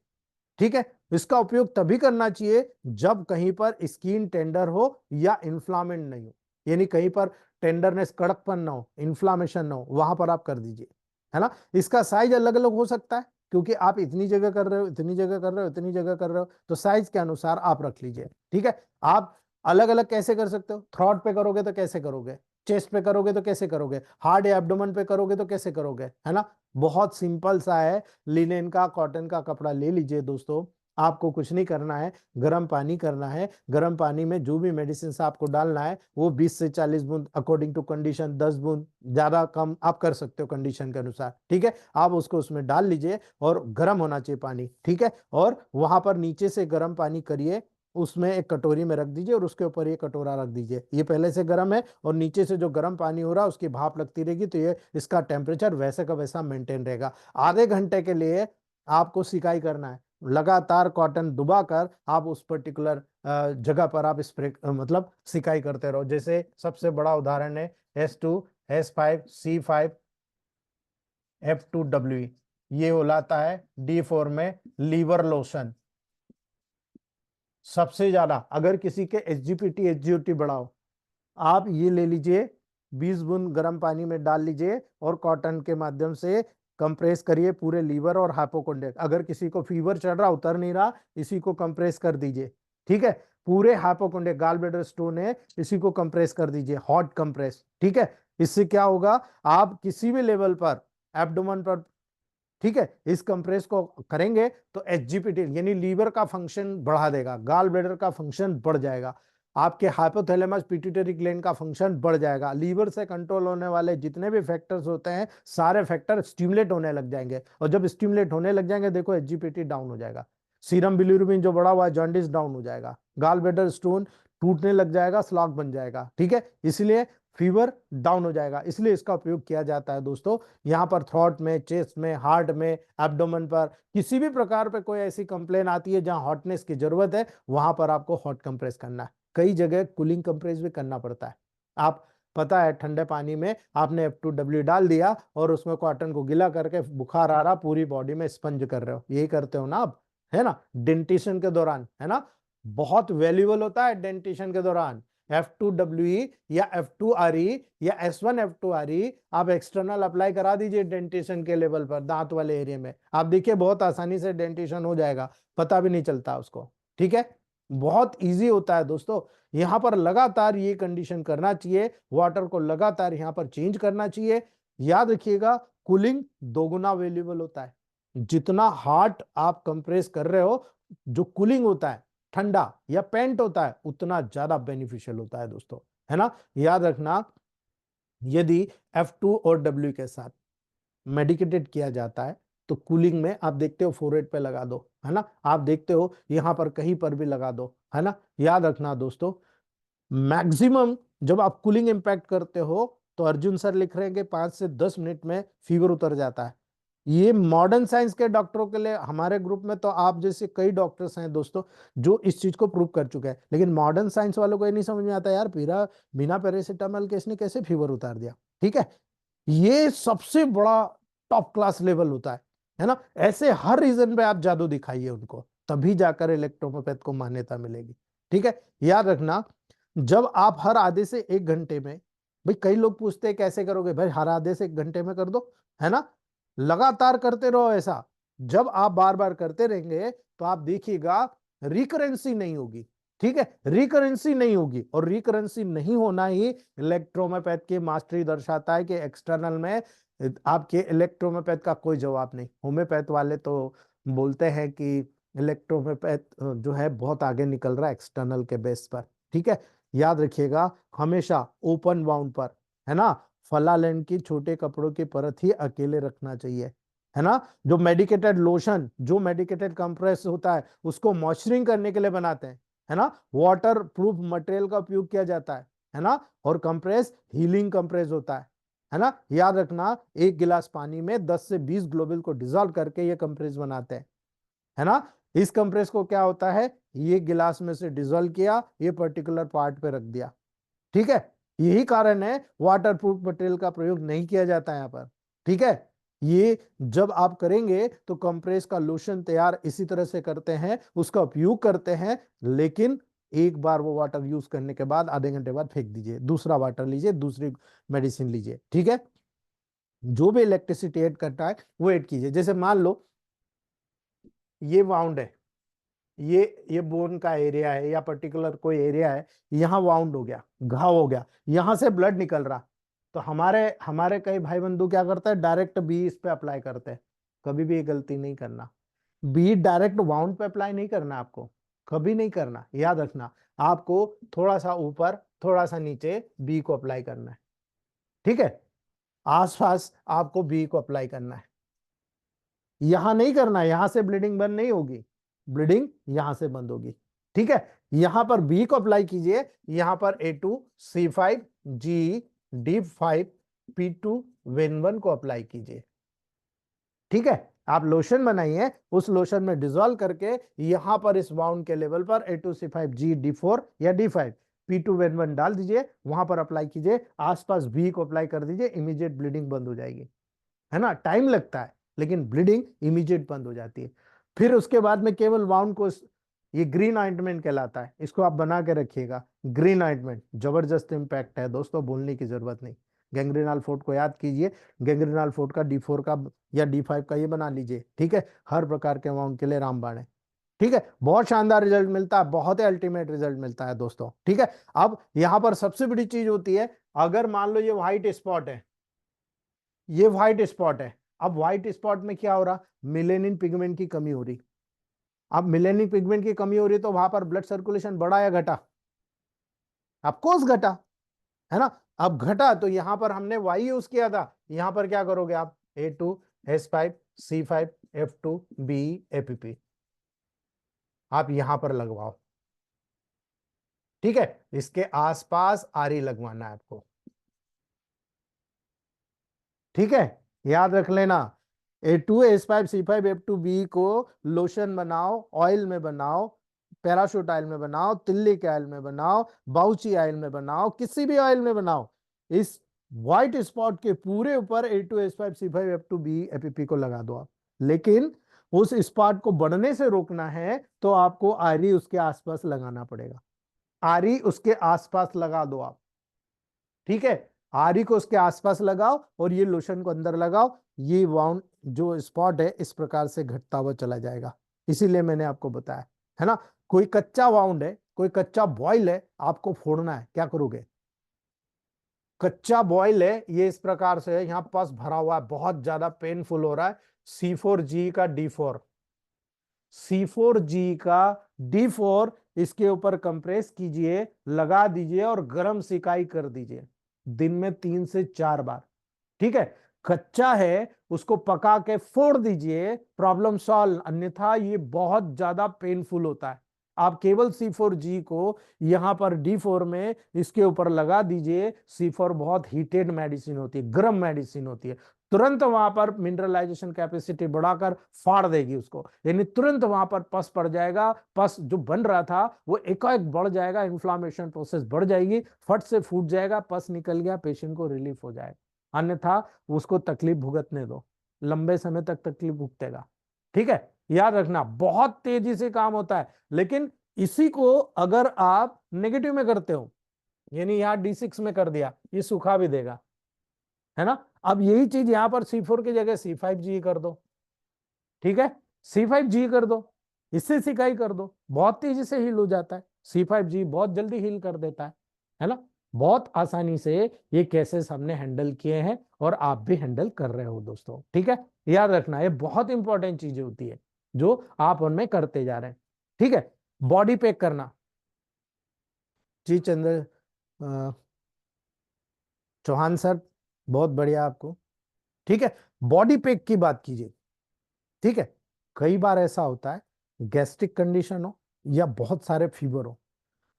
ठीक है, इसका उपयोग तभी करना चाहिए जब कहीं पर स्किन टेंडर हो या इन्फ्लामेंट नहीं हो, यानी कहीं पर टेंडरनेस, कड़कपन ना हो, इन्फ्लामेशन ना हो, वहां पर आप कर दीजिए, है ना। इसका साइज अलग अलग हो सकता है, क्योंकि आप इतनी जगह कर रहे हो, इतनी जगह कर रहे हो, इतनी जगह कर रहे हो, तो साइज के अनुसार आप रख लीजिए। ठीक है, आप अलग अलग कैसे कर सकते हो, थ्रॉट पे करोगे तो कैसे करोगे, चेस्ट पे करोगे तो कैसे करोगे, हार्ड या एब्डोमेन पे करोगे तो कैसे करोगे, है ना। बहुत सिंपल सा है, लिनेन का, कॉटन का कपड़ा ले लीजिए दोस्तों, आपको कुछ नहीं करना है, गर्म पानी करना है। गर्म पानी में जो भी मेडिसिन आपको डालना है वो 20 से 40 बूंद अकॉर्डिंग टू कंडीशन, 10 बूंद ज्यादा कम आप कर सकते हो कंडीशन के अनुसार, ठीक है। आप उसको उसमें डाल लीजिए और गर्म होना चाहिए पानी, ठीक है। और वहां पर नीचे से गर्म पानी करिए, उसमें एक कटोरी में रख दीजिए और उसके ऊपर ये कटोरा रख दीजिए। ये पहले से गर्म है और नीचे से जो गर्म पानी हो रहा है उसकी भाप लगती रहेगी, तो ये इसका टेम्परेचर वैसे का वैसा मेंटेन रहेगा। आधे घंटे के लिए आपको सिकाई करना है, लगातार कॉटन डुबाकर आप उस पर्टिकुलर जगह पर आप स्प्रे मतलब सिकाई करते रहो। जैसे सबसे बड़ा उदाहरण है S2 S5 C5 F2W, ये हो लाता है D4 में लीवर लोशन। सबसे ज्यादा अगर किसी के एसजीपीटी एसजीओटी बढ़ाओ, आप ये ले लीजिए, 20 बूंद गर्म पानी में डाल लीजिए और कॉटन के माध्यम से कंप्रेस करिए पूरे लीवर और हाइपोकोंड्रिया। अगर किसी को फीवर चढ़ रहा, उतर नहीं रहा, इसी को कंप्रेस कर दीजिए, ठीक है। पूरे हाइपोकोंड्रिया, गाल ब्लैडर स्टोन है, इसी को कंप्रेस कर दीजिए, हॉट कंप्रेस, ठीक है। इससे क्या होगा, आप किसी भी लेवल पर एब्डोमेन पर, ठीक है, इस कंप्रेस को करेंगे तो एसजीपीटी यानी लीवर का फंक्शन बढ़ा देगा, गाल ब्लैडर का फंक्शन बढ़ जाएगा, आपके हाइपोथैलेमस पिट्यूटरी ग्लैंड का फंक्शन बढ़ जाएगा। लीवर से कंट्रोल होने वाले जितने भी फैक्टर्स होते हैं सारे फैक्टर स्टिमुलेट होने लग जाएंगे, और जब स्टिमुलेट होने लग जाएंगे देखो एसजीपीटी डाउन हो जाएगा, सीरम बिलिरुबिन जो बढ़ा हुआ है जॉन्डिस डाउन हो जाएगा, गाल ब्लैडर स्टोन टूटने लग जाएगा, स्लॉग बन जाएगा, ठीक है। इसलिए फीवर डाउन हो जाएगा, इसलिए इसका उपयोग किया जाता है दोस्तों। यहाँ पर थ्रोट में, चेस्ट में, हार्ट में, एब्डोमेन पर किसी भी प्रकार पे कोई ऐसी कंप्लेन आती है जहां हॉटनेस की जरूरत है, वहां पर आपको हॉट कंप्रेस करना है। कई जगह कूलिंग कंप्रेस भी करना पड़ता है। आप पता है ठंडे पानी में आपने F2W डाल दिया और उसमें कॉटन को गीला करके बुखार आ रहा, पूरी बॉडी में स्पंज कर रहे हो, यही करते हो ना आप, है ना, डेंटिशन के दौरान, है ना। बहुत वैल्यूबल होता है डेंटिशन के दौरान F2WE या F2RE या S1F2RE आप एक्सटर्नल अप्लाई करा दीजिए डेंटिशन के लेवल पर, दांत वाले एरिया में, आप देखिए बहुत आसानी से डेंटिशन हो जाएगा, पता भी नहीं चलता उसको, ठीक है। बहुत इजी होता है दोस्तों। यहां पर लगातार ये कंडीशन करना चाहिए, वाटर को लगातार यहां पर चेंज करना चाहिए। याद रखिएगा कूलिंग दोगुना वैल्यूबल होता है, जितना हार्ट आप कंप्रेस कर रहे हो, जो कूलिंग होता है ठंडा या पेंट होता है, उतना ज्यादा बेनिफिशियल होता है दोस्तों, है ना। याद रखना, यदि F2 और W के साथ मेडिकेटेड किया जाता है तो कूलिंग में आप देखते हो फोरहेड पे लगा दो, है ना, आप देखते हो यहां पर कहीं पर भी लगा दो, है ना। याद रखना दोस्तों, मैक्सिमम जब आप कूलिंग इंपैक्ट करते हो तो अर्जुन सर लिख रहे हैं कि 5 से 10 मिनट में फीवर उतर जाता है। ये मॉडर्न साइंस के डॉक्टरों के लिए, हमारे ग्रुप में तो आप जैसे कई डॉक्टर्स हैं दोस्तों जो इस चीज को प्रूव कर चुके हैं, लेकिन मॉडर्न साइंस वालों को ये नहीं समझ में आता यार, पीरा बिना पैरासीटामोल के इसने कैसे फीवर उतार दिया, ठीक है। ये सबसे बड़ा टॉप क्लास लेवल होता है ना। ऐसे हर रीजन पे आप जादू दिखाइए उनको, तभी जाकर इलेक्ट्रोपैथ को मान्यता मिलेगी, ठीक है। याद रखना, जब आप हर आधे से 1 घंटे में, भाई कई लोग पूछते हैं कैसे करोगे, भाई हर आधे से 1 घंटे में कर दो, है ना, लगातार करते रहो ऐसा। जब आप बार बार करते रहेंगे तो आप देखिएगा रिकरेंसी नहीं होगी, ठीक है, रिकरेंसी नहीं होगी, और रिकरेंसी नहीं होना ही इलेक्ट्रोमोपैथ की मास्टरी दर्शाता है कि एक्सटर्नल में आपके इलेक्ट्रोमोपैथ का कोई जवाब नहीं। होम्योपैथ वाले तो बोलते हैं कि इलेक्ट्रोमोपैथ जो है बहुत आगे निकल रहा है एक्सटर्नल के बेस पर, ठीक है। याद रखिएगा हमेशा ओपन बाउंड पर, है ना, फलालैंड की छोटे कपड़ों की परत ही अकेले रखना चाहिए, है ना। जो मेडिकेटेड लोशन, जो मेडिकेटेड कंप्रेस होता है उसको मॉइस्चरिंग करने के लिए बनाते हैं, है ना, वाटर प्रूफ मटेरियल का उपयोग किया जाता है ना। और कंप्रेस हीलिंग कंप्रेस होता है ना। याद रखना, 1 गिलास पानी में 10 से 20 ग्लोबुल को डिसॉल्व करके ये कंप्रेस बनाते हैं, है ना। इस कंप्रेस को क्या होता है, ये गिलास में से डिसॉल्व किया, ये पर्टिकुलर पार्ट पे रख दिया, ठीक है। यही कारण है वाटर प्रूफ मटेरियल का प्रयोग नहीं किया जाता है यहाँ पर, ठीक है। ये जब आप करेंगे तो कंप्रेस का लोशन तैयार इसी तरह से करते हैं, उसका उपयोग करते हैं, लेकिन एक बार वो वाटर यूज करने के बाद आधे घंटे बाद फेंक दीजिए, दूसरा वाटर लीजिए, दूसरी मेडिसिन लीजिए, ठीक है। जो भी इलेक्ट्रिसिटी ऐड करता है वो ऐड कीजिए। जैसे मान लो ये वाउंड है, ये बोन का एरिया है या पर्टिकुलर कोई एरिया है, यहां वाउंड हो गया, घाव हो गया, यहां से ब्लड निकल रहा, तो हमारे हमारे कई भाई बंधु क्या करते हैं, डायरेक्ट बी इस पे अप्लाई करते हैं। कभी भी ये गलती नहीं करना। बी डायरेक्ट वाउंड पे अप्लाई नहीं करना आपको, कभी नहीं करना, याद रखना। आपको थोड़ा सा ऊपर थोड़ा सा नीचे बी को अप्लाई करना है, ठीक है। आसपास आपको बी को अप्लाई करना है, यहां नहीं करना है, यहां से ब्लीडिंग बंद नहीं होगी, ब्लीडिंग यहां से बंद होगी, ठीक है। यहां पर बी को अप्लाई कीजिए, यहां पर A2C5G D5 P2 वेन1 को अप्लाई कीजिए, ठीक है। आप लोशन बनाइए, उस लोशन में डिजोल्व करके यहां पर इस बाउंड के लेवल पर A2C5G D4 या D5 P2 वेन1 डाल दीजिए, वहां पर अप्लाई कीजिए, आसपास बी को अप्लाई कर दीजिए, इमीडिएट ब्लीडिंग बंद हो जाएगी, है ना। टाइम लगता है लेकिन ब्लीडिंग इमीडिएट बंद हो जाती है। फिर उसके बाद में केवल वाउंड को, ये ग्रीन ऑइंटमेंट कहलाता है, इसको आप बना के रखिएगा। ग्रीन ऑइंटमेंट जबरदस्त इंपैक्ट है दोस्तों, बोलने की जरूरत नहीं। गैंग्रीनल फोर्ट को याद कीजिए, गैंग्रीनल फोर्ट का D4 का या D5 का ये बना लीजिए, ठीक है। हर प्रकार के वाउंड के लिए रामबाण है, ठीक है। बहुत शानदार रिजल्ट मिलता है, बहुत ही अल्टीमेट रिजल्ट मिलता है दोस्तों, ठीक है। अब यहां पर सबसे बड़ी चीज होती है, अगर मान लो ये व्हाइट स्पॉट है, ये व्हाइट स्पॉट है, अब व्हाइट स्पॉट में क्या हो रहा, मिलेनिन पिगमेंट की कमी हो रही। अब मिलेनिन पिगमेंट की कमी हो रही तो वहां पर ब्लड सर्कुलेशन बढ़ा या घटा, ऑफकोर्स घटा, है ना। अब घटा तो यहां पर हमने वाई यूज किया था, यहां पर क्या करोगे आप, A2S5C5F2B आप यहां पर लगवाओ, ठीक है। इसके आसपास आरी लगवाना है आपको, ठीक है। याद रख लेना, A2S5C5F2B को लोशन बनाओ, ऑयल में बनाओ, पैराशूट ऑयल में बनाओ, तिल्ली के ऑयल में बनाओ, बाउची ऑयल में बनाओ, किसी भी ऑयल में बनाओ, इस व्हाइट स्पॉट के पूरे ऊपर A2S5C5F2B एपीपी को लगा दो आप। लेकिन उस स्पॉट को बढ़ने से रोकना है तो आपको आरी उसके आसपास लगाना पड़ेगा, आरी उसके आसपास लगा दो आप, ठीक है। आरी को उसके आसपास लगाओ और ये लोशन को अंदर लगाओ, ये वाउंड जो स्पॉट है इस प्रकार से घटता हुआ चला जाएगा। इसीलिए मैंने आपको बताया, है ना। कोई कच्चा वाउंड है, कोई कच्चा बॉयल है, आपको फोड़ना है, क्या करोगे, कच्चा बॉयल है, ये इस प्रकार से है, यहां पस भरा हुआ है, बहुत ज्यादा पेनफुल हो रहा है, C4G का D4 इसके ऊपर कंप्रेस कीजिए, लगा दीजिए और गर्म सिकाई कर दीजिए, दिन में 3 से 4 बार, ठीक है। कच्चा है उसको पका के फोड़ दीजिए, प्रॉब्लम सॉल्व, अन्यथा ये बहुत ज्यादा पेनफुल होता है। आप केवल C4G को यहां पर D4 में इसके ऊपर लगा दीजिए, C4 बहुत हीटेड मेडिसिन होती है, गर्म मेडिसिन होती है, तुरंत वहां पर मिनरलाइजेशन कैपेसिटी बढ़ाकर फाड़ देगी उसको, यानी तुरंत वहां पर पस पड़ जाएगा, पस जो बन रहा था वो एकाएक बढ़ जाएगा, इन्फ्लामेशन प्रोसेस बढ़ जाएगी, फट से फूट जाएगा, पस निकल गया, पेशेंट को रिलीफ हो जाएगा। अन्यथा उसको तकलीफ भुगतने दो, लंबे समय तक तकलीफ भुगतेगा, ठीक है। याद रखना बहुत तेजी से काम होता है, लेकिन इसी को अगर आप नेगेटिव में करते हो, यानी यहां D6 में कर दिया, ये सुखा भी देगा, है ना। अब यही चीज यहां पर C4 की जगह C5G कर दो, ठीक है, C5G कर दो, इससे सिकाई कर दो, बहुत तेजी से हील हो जाता है, C5G बहुत जल्दी हील कर देता है ना। बहुत आसानी से ये केसेस हमने हैंडल किए हैं और आप भी हैंडल कर रहे हो दोस्तों, ठीक है। याद रखना ये बहुत इंपॉर्टेंट चीजें होती है जो आप उनमें करते जा रहे हैं, ठीक है। बॉडी पैक करना, जी चंद्र चौहान सर, बहुत बढ़िया आपको, ठीक है। बॉडी पैक की बात कीजिए, ठीक है। कई बार ऐसा होता है, गैस्ट्रिक कंडीशन हो या बहुत सारे फीवर हो,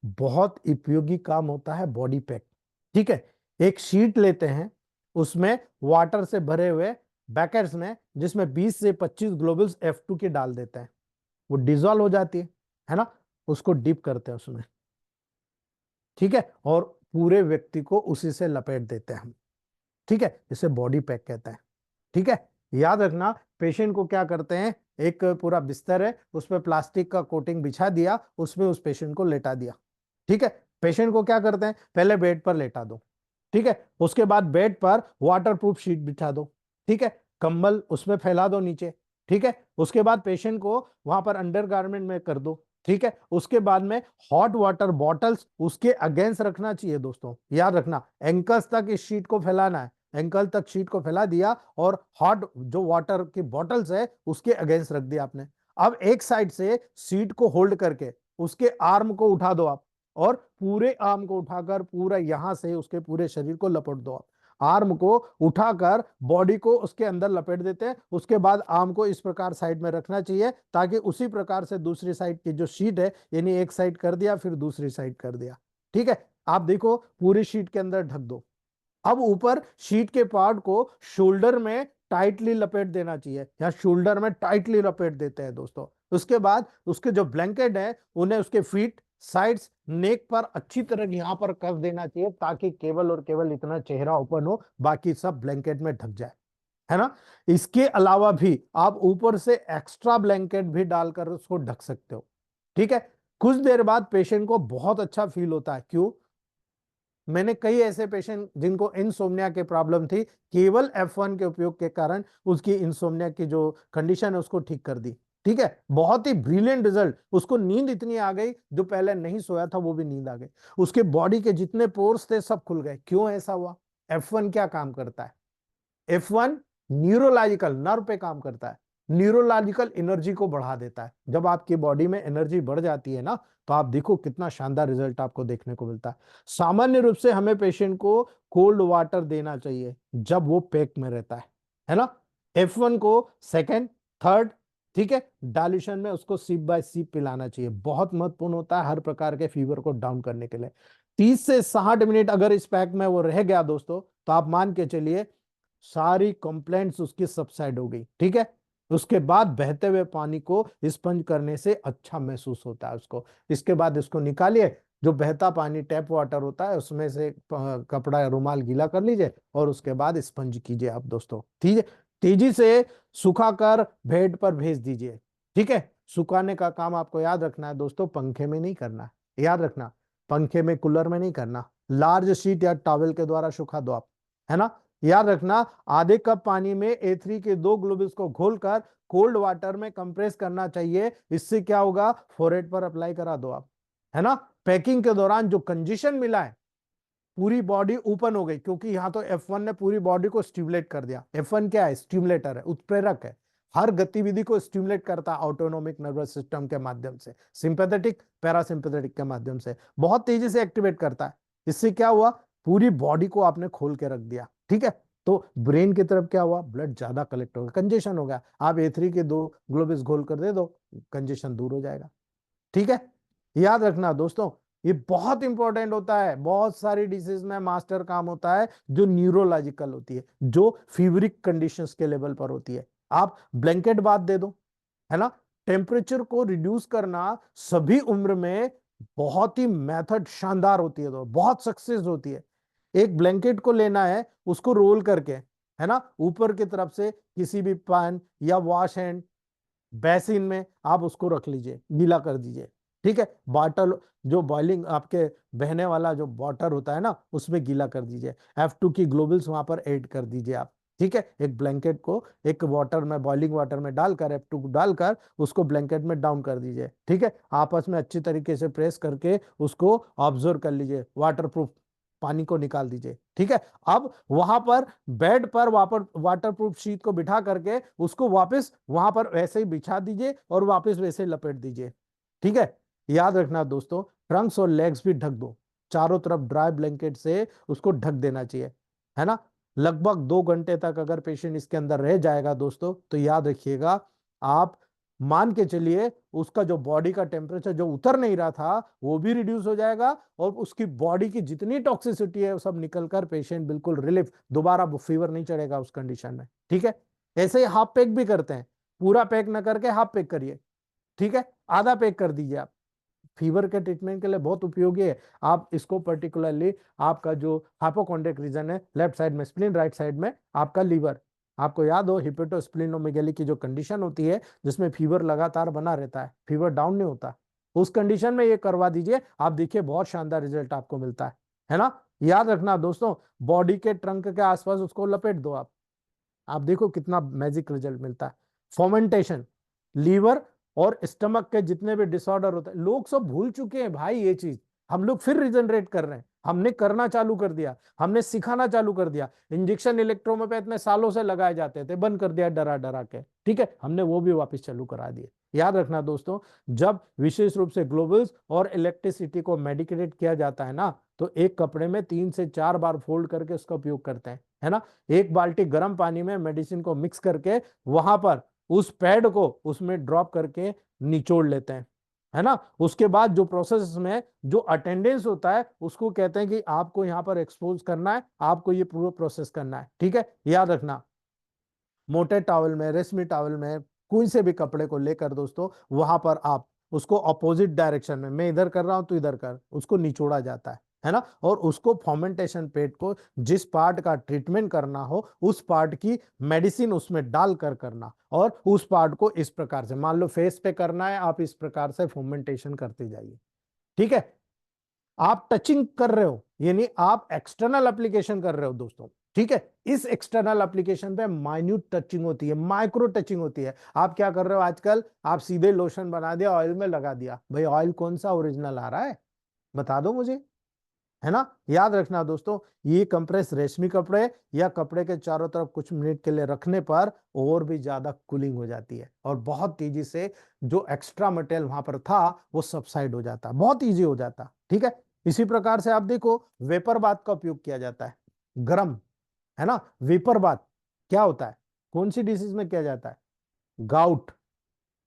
बहुत उपयोगी काम होता है बॉडी पैक, ठीक है। एक शीट लेते हैं, उसमें वाटर से भरे हुए बैकेट्स में, जिसमें 20 से 25 ग्लोबल्स F2 के डाल देते हैं, वो डिजोल्व हो जाती है ना, उसको डिप करते हैं उसमें, ठीक है, और पूरे व्यक्ति को उसी से लपेट देते हैं हम, ठीक है। इसे बॉडी पैक कहता है, ठीक है। याद रखना, पेशेंट को क्या करते हैं, एक पूरा बिस्तर है, उस पर प्लास्टिक का कोटिंग बिछा दिया, उसमें उस पेशेंट को लेटा दिया, ठीक है। पेशेंट को क्या करते हैं, पहले बेड पर लेटा दो, ठीक है, उसके बाद बेड पर वाटर प्रूफ शीट बिछा दो, ठीक है, कंबल उसमें फैला दो नीचे, ठीक है। उसके बाद पेशेंट को वहां पर अंडरगारमेंट में कर दो, ठीक है। उसके बाद में हॉट वाटर बॉटल्स उसके अगेंस्ट रखना चाहिए दोस्तों, याद रखना, एंकल्स तक इस शीट को फैलाना है, एंकल तक शीट को फैला दिया और हॉट जो वाटर की बॉटल्स है उसके अगेंस्ट रख दिया आपने। अब एक साइड से सीट को होल्ड करके उसके आर्म को उठा दो आप, और पूरे आर्म को उठाकर पूरा यहां से उसके पूरे शरीर को लपेट दो आप। आर्म को उठाकर बॉडी को उसके अंदर लपेट देते हैं, उसके बाद आर्म को इस प्रकार साइड में रखना चाहिए, ताकि उसी प्रकार से दूसरी साइड की जो शीट है, यानी एक साइड कर दिया फिर दूसरी साइड कर दिया। ठीक है, आप देखो पूरी शीट के अंदर ढक दो। अब ऊपर शीट के पार्ट को शोल्डर में टाइटली लपेट देना चाहिए, या शोल्डर में टाइटली लपेट देते हैं दोस्तों। उसके बाद उसके जो ब्लैंकेट है उन्हें उसके फीट, साइड्स, नेक पर अच्छी तरह यहां पर कस देना चाहिए, ताकि केवल और केवल इतना चेहरा ओपन हो, बाकी सब ब्लैंकेट में ढक जाए, है ना। इसके अलावा भी आप ऊपर से एक्स्ट्रा ब्लैंकेट भी डालकर उसको ढक सकते हो। ठीक है, कुछ देर बाद पेशेंट को बहुत अच्छा फील होता है। क्यों? मैंने कई ऐसे पेशेंट जिनको इंसोम्निया की प्रॉब्लम थी, केवल F1 के उपयोग के कारण उसकी इंसोम्निया की जो कंडीशन है उसको ठीक कर दी। ठीक है, बहुत ही ब्रिलियंट रिजल्ट। उसको नींद इतनी आ गई, जो पहले नहीं सोया था वो भी नींद आ गई, उसके बॉडी के जितने पोर्स थे सब खुल गए। क्यों ऐसा हुआ? F1 क्या काम करता है? F1 न्यूरोलॉजिकल नर्व पे काम करता है, न्यूरोलॉजिकल एनर्जी को बढ़ा देता है। जब आपकी बॉडी में एनर्जी बढ़ जाती है ना, तो आप देखो कितना शानदार रिजल्ट आपको देखने को मिलता है। सामान्य रूप से हमें पेशेंट को कोल्ड वाटर देना चाहिए जब वो पैक में रहता है ना। F1 को सेकेंड, थर्ड, ठीक है, डाइल्यूशन में उसको सिप बाय सिप पिलाना चाहिए। बहुत महत्वपूर्ण होता है हर प्रकार के फीवर को डाउन करने के लिए। 30 से 60 मिनट अगर इस पैक में वो रह गया दोस्तों, तो आप मान के चलिए सारी कंप्लेंट्स उसकी सबसाइड हो गई। ठीक है, उसके बाद बहते हुए पानी को स्पंज करने से अच्छा महसूस होता है उसको। इसके बाद इसको निकालिए, जो बहता पानी टैप वाटर होता है उसमें से कपड़ा या रुमाल गीला कर लीजिए, और उसके बाद स्पंज कीजिए आप दोस्तों। ठीक है, तेजी से सुखाकर बेड पर भेज दीजिए। ठीक है, सुखाने का काम आपको याद रखना है दोस्तों, पंखे में नहीं करना है, याद रखना, पंखे में कूलर में नहीं करना। लार्ज शीट या टॉवेल के द्वारा सुखा दो आप, है ना। याद रखना, आधे कप पानी में A3 के 2 ग्लोबुल्स को घोलकर कोल्ड वाटर में कंप्रेस करना चाहिए। इससे क्या होगा? फोरहेड पर अप्लाई करा दो आप, है ना। पैकिंग के दौरान जो कंजेशन मिला है, पूरी बॉडी ओपन हो गई, क्योंकि यहां तो F1 ने पूरी बॉडी को स्टिमुलेट कर दिया। F1 क्या है? स्टिमुलेटर है, उत्प्रेरक है, हर गतिविधि को स्टिमुलेट करता है ऑटोनोमिक नर्वस सिस्टम के माध्यम से, सिंपैथेटिक पैरासिम्पैथेटिक के माध्यम से बहुत तेजी से एक्टिवेट करता है। इससे क्या हुआ? पूरी बॉडी को आपने खोल के रख दिया। ठीक है, तो ब्रेन की तरफ क्या हुआ? ब्लड ज्यादा कलेक्ट हो गया, कंजेशन हो गया। आप A3 के 2 ग्लोबुल्स घोल कर दे दो, कंजेशन दूर हो जाएगा। ठीक है, याद रखना दोस्तों, ये बहुत इंपॉर्टेंट होता है। बहुत सारी डिसीज में मास्टर काम होता है जो न्यूरोलॉजिकल होती है, जो फीवरिक कंडीशंस के लेवल पर होती है। आप ब्लैंकेट बात दे दो, है ना। टेम्परेचर को रिड्यूस करना सभी उम्र में बहुत ही मेथड शानदार होती है, तो बहुत सक्सेस होती है। एक ब्लैंकेट को लेना है, उसको रोल करके, है ना, ऊपर की तरफ से किसी भी पैन या वॉश हैंड बेसिन में आप उसको रख लीजिए, गीला कर दीजिए। ठीक है, बॉटल, जो बॉइलिंग आपके बहने वाला जो वाटर होता है ना, उसमें गीला कर दीजिए। F2 की ग्लोबल्स वहां पर ऐड कर दीजिए आप। ठीक है, एक ब्लैंकेट को एक वाटर में, बॉइलिंग वाटर में डालकर, F2 को डालकर उसको ब्लैंकेट में डाउन कर दीजिए। ठीक है, आपस में अच्छी तरीके से प्रेस करके उसको ऑब्जर्व कर लीजिए, वाटर प्रूफ पानी को निकाल दीजिए। ठीक है, अब वहां पर बेड पर वाटर प्रूफ शीट को बिठा करके उसको वापस वहां पर वैसे ही बिछा दीजिए, और वापस वैसे ही लपेट दीजिए। ठीक है, याद रखना दोस्तों, ट्रंक्स और लेग्स भी ढक दो, चारों तरफ ड्राई ब्लैंकेट से उसको ढक देना चाहिए, है ना। लगभग 2 घंटे तक अगर पेशेंट इसके अंदर रह जाएगा दोस्तों, तो याद रखिएगा, आप मान के चलिए उसका जो बॉडी का टेम्परेचर जो उतर नहीं रहा था वो भी रिड्यूस हो जाएगा, और उसकी बॉडी की जितनी टॉक्सिसिटी है वो सब निकलकर पेशेंट बिल्कुल रिलीफ, दोबारा फीवर नहीं चढ़ेगा उस कंडीशन में। ठीक है, ऐसे ही हाफ पैक भी करते हैं, पूरा पैक ना करके हाफ पैक करिए। ठीक है, आधा पैक कर दीजिए आप, फीवर के ट्रीटमेंट के लिए बहुत उपयोगी है। आप इसको पर्टिकुलरली, आपका जो हाइपोकॉन्ड्रिक रीजन है लेफ्ट साइड में, स्प्लीन राइट साइड में, आपका लीवर, आपको याद हो हिपेटोस्प्लीनोमेगेली की जो कंडीशन होती है जिसमें फीवर लगातार बना रहता है, फीवर डाउन नहीं होता, उस कंडीशन में ये करवा दीजिए। आप देखिए बहुत शानदार रिजल्ट आपको मिलता है ना। याद रखना दोस्तों, बॉडी के ट्रंक के आसपास उसको लपेट दो आप देखो कितना मैजिक रिजल्ट मिलता है। फॉर्मेंटेशन, लीवर और स्टमक के जितने भी डिसऑर्डर होते हैं, लोग सब भूल चुके हैं भाई ये चीज, हम लोग फिर रिजनरेट कर रहे हैं, हमने करना चालू कर दिया, हमने सिखाना चालू कर दिया। इंजेक्शन इलेक्ट्रोमेपैथ में सालों से लगाए जाते थे, बंद कर दिया डरा डरा के। ठीक है, हमने वो भी वापस चालू करा दिए। याद रखना दोस्तों, जब विशेष रूप से ग्लोबल्स और इलेक्ट्रिसिटी को मेडिकेटेड किया जाता है ना, तो एक कपड़े में 3 से 4 बार फोल्ड करके उसका उपयोग करते हैं, है ना। एक बाल्टी गर्म पानी में मेडिसिन को मिक्स करके वहां पर उस पैड को उसमें ड्रॉप करके निचोड़ लेते हैं, है ना। उसके बाद जो प्रोसेस में जो अटेंडेंस होता है उसको कहते हैं कि आपको यहाँ पर एक्सपोज करना है, आपको ये पूरा प्रोसेस करना है, ठीक है। याद रखना, मोटे टॉवल में, रेशमी टॉवल में, कोई से भी कपड़े को लेकर दोस्तों वहां पर आप उसको अपोजिट डायरेक्शन में, मैं इधर कर रहा हूं तो इधर कर, उसको निचोड़ा जाता है ना। और उसको फर्मेंटेशन पेट को जिस पार्ट का ट्रीटमेंट करना हो उस पार्ट की मेडिसिन उसमें डालकर करना, और उस पार्ट को इस प्रकार से, मान लो फेस पे करना है, आप इस प्रकार से फर्मेंटेशन करते जाइए, ठीक है। आप टचिंग कर रहे हो यानी आप एक्सटर्नल एप्लीकेशन कर रहे हो दोस्तों, ठीक है। इस एक्सटर्नल एप्लीकेशन पे माइन्यूट टचिंग होती है, माइक्रो टचिंग होती है। आप क्या कर रहे हो आजकल, आप सीधे लोशन बना दिया, ऑयल में लगा दिया, भाई ऑयल कौन सा ओरिजिनल आ रहा है, बता दो मुझे, है ना। याद रखना दोस्तों, ये कंप्रेस रेशमी कपड़े या कपड़े के चारों तरफ कुछ मिनट के लिए रखने पर और भी ज्यादा कूलिंग हो जाती है, और बहुत तेजी से जो एक्स्ट्रा मटेरियल वहां पर था वो सबसाइड हो जाता, बहुत इजी हो जाता, ठीक है। इसी प्रकार से आप देखो, वेपर बाथ का उपयोग किया जाता है, गर्म, है ना। वेपर बाथ क्या होता है, कौन सी डिसीज में किया जाता है, गाउट,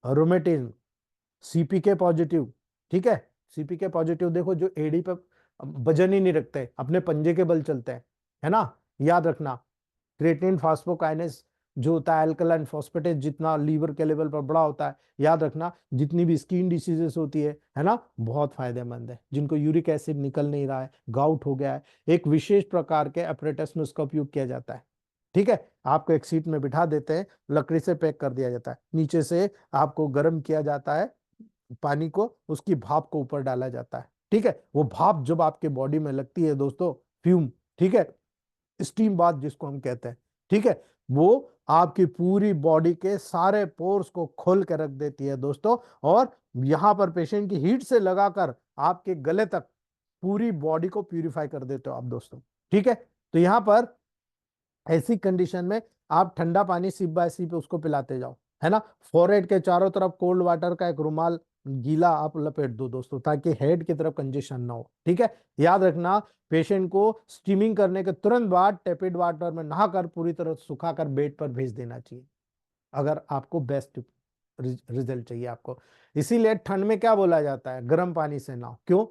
रोमेटिज्म, सीपीके पॉजिटिव, ठीक है। सीपीके पॉजिटिव देखो, जो एडी पे वजन ही नहीं रखते, अपने पंजे के बल चलते हैं, है ना। याद रखना, क्रिएटिनिन फास्फोकाइनेस जो होता है, अल्कलाइन फॉस्फेटेज जितना लीवर के लेवल पर बड़ा होता है, याद रखना जितनी भी स्किन डिसीजेस होती है ना, बहुत फायदेमंद है। जिनको यूरिक एसिड निकल नहीं रहा है, गाउट हो गया है, एक विशेष प्रकार के अपरेटस में उसका उपयोग किया जाता है, ठीक है। आपको एक सीट में बिठा देते हैं, लकड़ी से पैक कर दिया जाता है, नीचे से आपको गर्म किया जाता है पानी को, उसकी भाप को ऊपर डाला जाता है, ठीक है। वो भाप जब आपके बॉडी में लगती है दोस्तों, फ्यूम, ठीक है, स्टीम बाथ जिसको हम कहते हैं, ठीक है, वो आपकी पूरी बॉडी के सारे पोर्स को खोल के रख देती है दोस्तों। और यहां पर पेशेंट की हीट से लगाकर आपके गले तक पूरी बॉडी को प्यूरिफाई कर देते हो आप दोस्तों, ठीक है। तो यहां पर ऐसी कंडीशन में आप ठंडा पानी सिप बाय सिप उसको पिलाते जाओ, है ना। फोरहेड के चारों तरफ कोल्ड वाटर का एक रुमाल गीला आप लपेट दो दोस्तों, ताकि हेड की तरफ कंजेशन ना हो, ठीक है। याद रखना, पेशेंट को स्टीमिंग करने के तुरंत बाद टेपिड वाटर में नहाकर पूरी तरह सुखाकर बेड पर भेज देना चाहिए, अगर आपको बेस्ट रिजल्ट चाहिए आपको। इसीलिए ठंड में क्या बोला जाता है, गर्म पानी से नहाओ। क्यों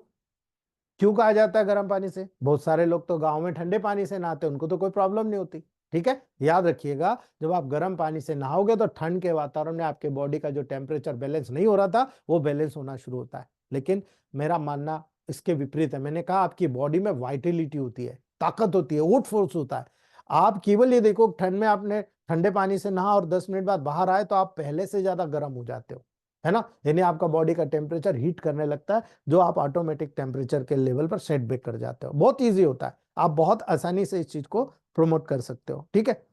क्यों कहा जाता है गर्म पानी से, बहुत सारे लोग तो गांव में ठंडे पानी से नहाते हैं, उनको तो कोई प्रॉब्लम नहीं होती, ठीक है। याद रखिएगा, जब आप गर्म पानी से नहाओगे तो ठंड के वातावरण में आपके बॉडी का जो टेम्परेचर बैलेंस नहीं हो रहा था वो बैलेंस होना शुरू होता है। लेकिन मेरा मानना इसके विपरीत है, मैंने कहा आपकी बॉडी में वाइटेलिटी होती है, ताकत होती है, वुड फोर्स होता है। आप केवल ये देखो, ठंड में आपने ठंडे पानी से नहा और 10 मिनट बाद बाहर आए तो आप पहले से ज्यादा गर्म हो जाते हो, है ना। यानी आपका बॉडी का टेम्परेचर हीट करने लगता है, जो आप ऑटोमेटिक टेम्परेचर के लेवल पर सेट बैक कर जाते हो। बहुत इजी होता है, आप बहुत आसानी से इस चीज को प्रमोट कर सकते हो, ठीक है।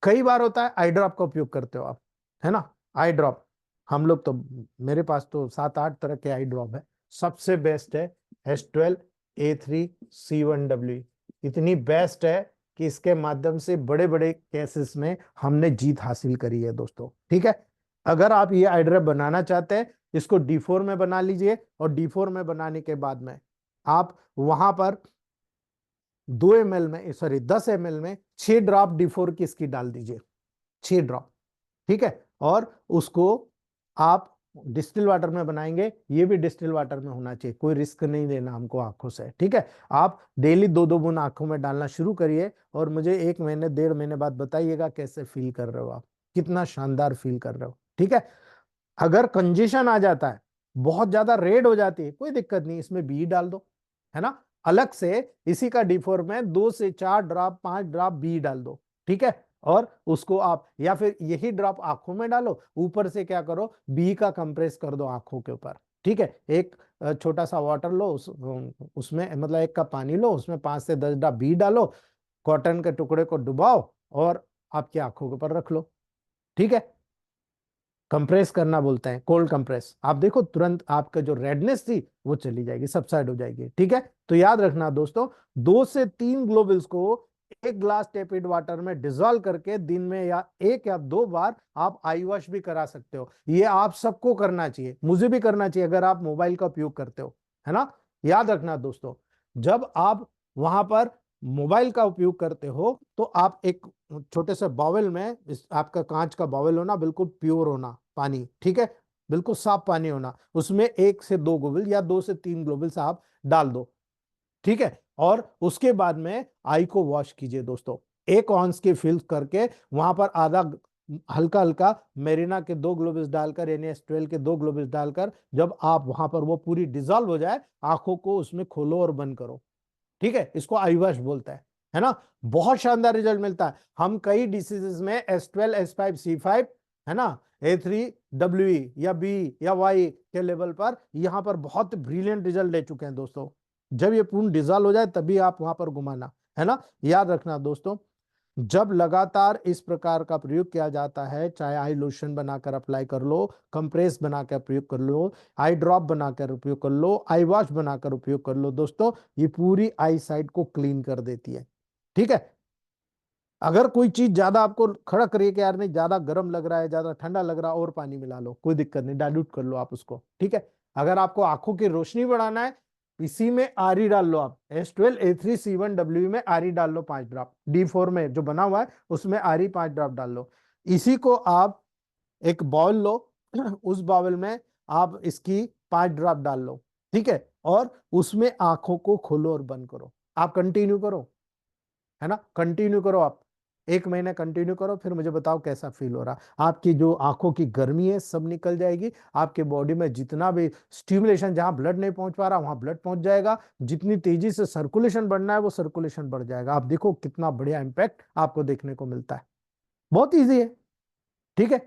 कई बार होता है आई ड्रॉप का उपयोग करते हो आप, है ना। आई ड्रॉप, हम लोग तो, मेरे पास तो 7-8 तरह के आई ड्रॉप है। सबसे बेस्ट है H12A3C1W, इतनी बेस्ट है कि इसके माध्यम से बड़े बड़े केसेस में हमने जीत हासिल करी है दोस्तों, ठीक है। अगर आप ये आई ड्रॉप बनाना चाहते हैं, इसको D4 में बना लीजिए, और D4 में बनाने के बाद में आप वहां पर 2 ml में, सॉरी 10 ml में 6 ड्रॉप D4 की इसकी डाल दीजिए, 6 ड्रॉप, ठीक है। और उसको आप डिस्टिल वाटर में बनाएंगे, ये भी डिस्टिल वाटर में होना चाहिए, कोई रिस्क नहीं लेना हमको आंखों से, ठीक है। आप डेली 2-2 बूंद आंखों में डालना शुरू करिए, और मुझे 1 महीने 1.5 महीने बाद बताइएगा कैसे फील कर रहे हो आप, कितना शानदार फील कर रहे हो, ठीक है। अगर कंजेशन आ जाता है, बहुत ज्यादा रेड हो जाती है, कोई दिक्कत नहीं, इसमें बी डाल दो, है ना। अलग से इसी का D4 में 2 से 4 ड्रॉप, 5 ड्रॉप बी डाल दो, ठीक है। और उसको आप, या फिर यही ड्रॉप आंखों में डालो, ऊपर से क्या करो, बी का कंप्रेस कर दो आंखों के ऊपर, ठीक है। एक छोटा सा वाटर लो, उसमें मतलब 1 कप पानी लो, उसमें 5 से 10 ड्रॉप बी डालो, कॉटन के टुकड़े को डुबाओ और आपकी आंखों के ऊपर रख लो, ठीक है। कंप्रेस करना बोलते हैं, कोल्ड कंप्रेस, आप देखो तुरंत आपका जो रेडनेस थी वो चली जाएगी, सबसाइड हो जाएगी, ठीक है। तो याद रखना दोस्तों, 2 से 3 ग्लोबल्स को एक ग्लास टेपिड वाटर में डिजोल्व करके दिन में या 1 या 2 बार आप आई वॉश भी करा सकते हो। ये आप सबको करना चाहिए, मुझे भी करना चाहिए अगर आप मोबाइल का उपयोग करते हो, है ना। याद रखना दोस्तों, जब आप वहां पर मोबाइल का उपयोग करते हो तो आप एक छोटे से बाउल में, इस आपका कांच का बाउल होना, बिल्कुल प्योर होना पानी, ठीक है, बिल्कुल साफ पानी होना, उसमें 1 से 2 ग्लोबल या 2 से 3 ग्लोबल्स आप डाल दो, ठीक है। और उसके बाद में आई को वॉश कीजिए दोस्तों, 1 ऑन्स की फिल करके वहां पर आधा हल्का हल्का मेरिना के 2 ग्लोबल्स डालकर, यानी एस12 के 2 ग्लोबल्स डालकर, जब आप वहां पर वो पूरी डिजॉल्व हो जाए, आंखों को उसमें खोलो और बंद करो, ठीक है। इसको आई वॉश बोलता है ना। बहुत शानदार रिजल्ट मिलता है। हम कई डिसीजेस में S12 S5 C5, है ना, A3 WE या बी या वाई के लेवल पर यहां पर बहुत ब्रिलियंट रिजल्ट ले चुके हैं दोस्तों। जब ये पूर्ण डिजॉल्व हो जाए तभी आप वहां पर घुमाना, है ना। याद रखना दोस्तों, जब लगातार इस प्रकार का प्रयोग किया जाता है, चाहे आई लोशन बनाकर अप्लाई कर लो, कंप्रेस बनाकर प्रयोग कर लो, आई ड्रॉप बनाकर उपयोग कर लो, आई वॉश बनाकर उपयोग कर लो दोस्तों, ये पूरी आई साइड को क्लीन कर देती है, ठीक है। अगर कोई चीज ज्यादा आपको खड़क रही है कि यार नहीं ज्यादा गर्म लग रहा है, ज्यादा ठंडा लग रहा है, और पानी मिला लो, कोई दिक्कत नहीं, डाइल्यूट कर लो आप उसको, ठीक है। अगर आपको आंखों की रोशनी बढ़ाना है, इसी में आरी डाल लो आप, S12 A3 C1W में आरी डाल लो 5 ड्रॉप, D4 में जो बना हुआ है उसमें आरी 5 ड्रॉप डाल लो। इसी को आप एक बाउल लो, उस बाउल में आप इसकी 5 ड्रॉप डाल लो, ठीक है, और उसमें आंखों को खोलो और बंद करो। आप कंटिन्यू करो, है ना, कंटिन्यू करो आप, 1 महीने कंटिन्यू करो, फिर मुझे बताओ कैसा फील हो रहा। आपकी जो आंखों की गर्मी है सब निकल जाएगी, आपके बॉडी में जितना भी स्टिमुलेशन, जहां ब्लड नहीं पहुंच पा रहा वहां ब्लड पहुंच जाएगा, जितनी तेजी से सर्कुलेशन बढ़ना है वो सर्कुलेशन बढ़ जाएगा। आप देखो कितना बढ़िया इंपैक्ट आपको देखने को मिलता है। बहुत ईजी है, ठीक है।